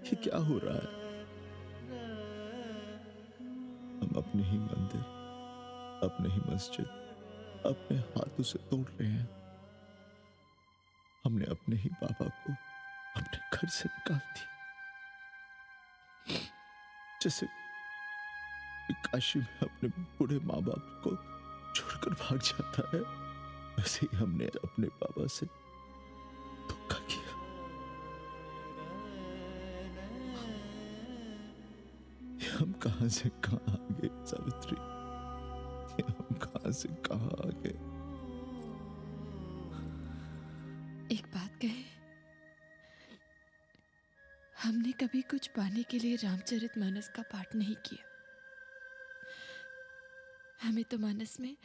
ये क्या हो रहा है? हम अपने ही मंदिर, अपने ही मस्जिद अपने हाथों से तोड़ रहे हैं। हमने अपने ही बाबा को अपने घर से निकाल दिया। जैसे काशी में अपने बूढ़े माँ बाप को छोड़कर भाग जाता है, वैसे ही हमने अपने बाबा से धोखा किया। हम कहां से कहां आ गए सावित्री? हम कहां से कहां आ गए? एक बात कहे, हमने कभी कुछ पाने के लिए रामचरितमानस का पाठ नहीं किया। हमें तो मानस में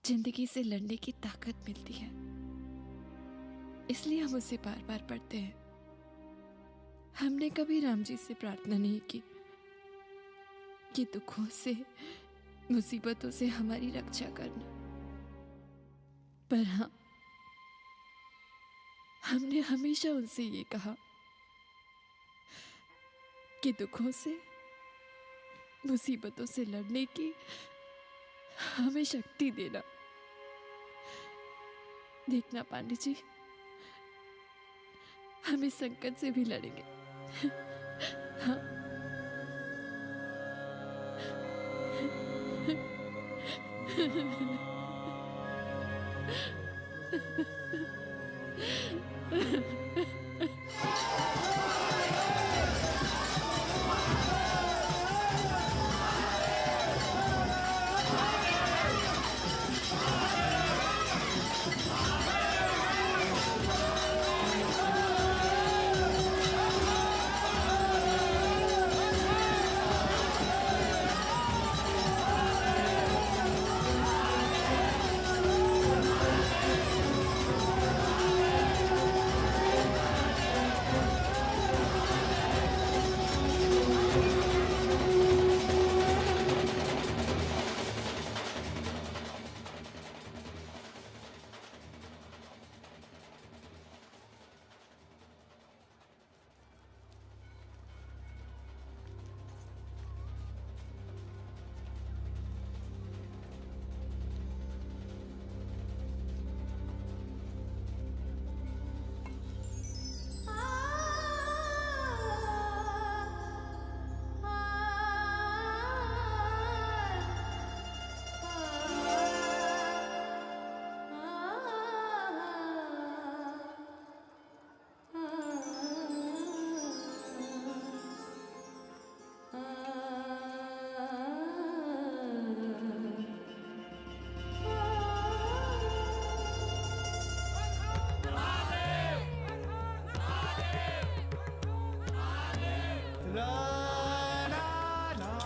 जिंदगी से लड़ने की ताकत मिलती है, इसलिए हम उसे बार बार पढ़ते हैं। हमने कभी राम जी से प्रार्थना नहीं की कि दुखों से, मुसीबतों से हमारी रक्षा करना। पर हाँ, हमने हमेशा उनसे ये कहा कि दुखों से, मुसीबतों से लड़ने की हमें शक्ति देना। देखना पांडे जी, हम इस संकट से भी लड़ेंगे। हाँ।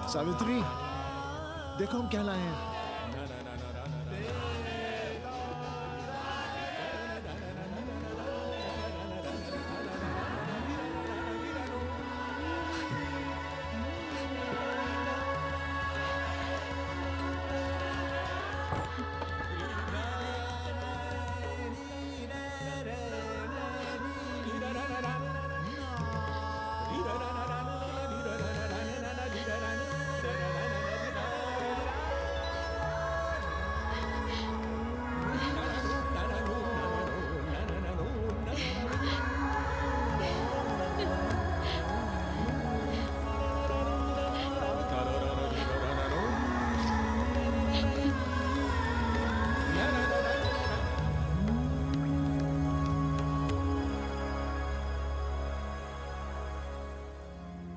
सावित्री, देखो हम क्या लाए हैं।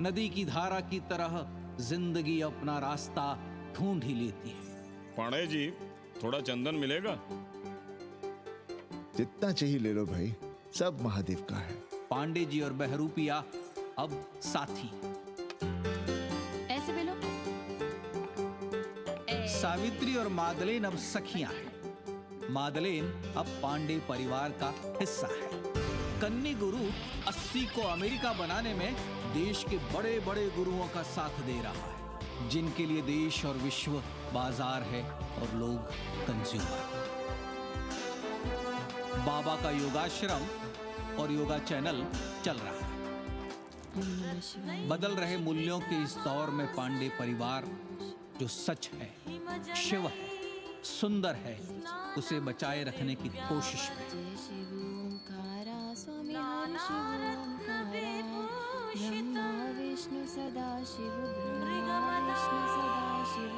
नदी की धारा की तरह जिंदगी अपना रास्ता ढूंढ ही लेती है। पांडे जी, थोड़ा चंदन मिलेगा? जितना चाहिए ले लो भाई, सब महादेव का है। पांडे जी और बहरूपिया अब साथी। ऐसे बोलो। सावित्री और मादलेन अब सखियां हैं। मादलेन अब पांडे परिवार का हिस्सा है। कन्नी गुरु 80 को अमेरिका बनाने में देश के बड़े बड़े गुरुओं का साथ दे रहा है, जिनके लिए देश और विश्व बाजार है और लोग कंज्यूमर। बाबा का योगाश्रम और योगा चैनल चल रहा है। बदल रहे मूल्यों के इस दौर में पांडे परिवार जो सच है, शिव है, सुंदर है, उसे बचाए रखने की कोशिश में। ब्रह्मा विष्णु सदा शिव, ब्रह्मा विष्णु सदा शिव,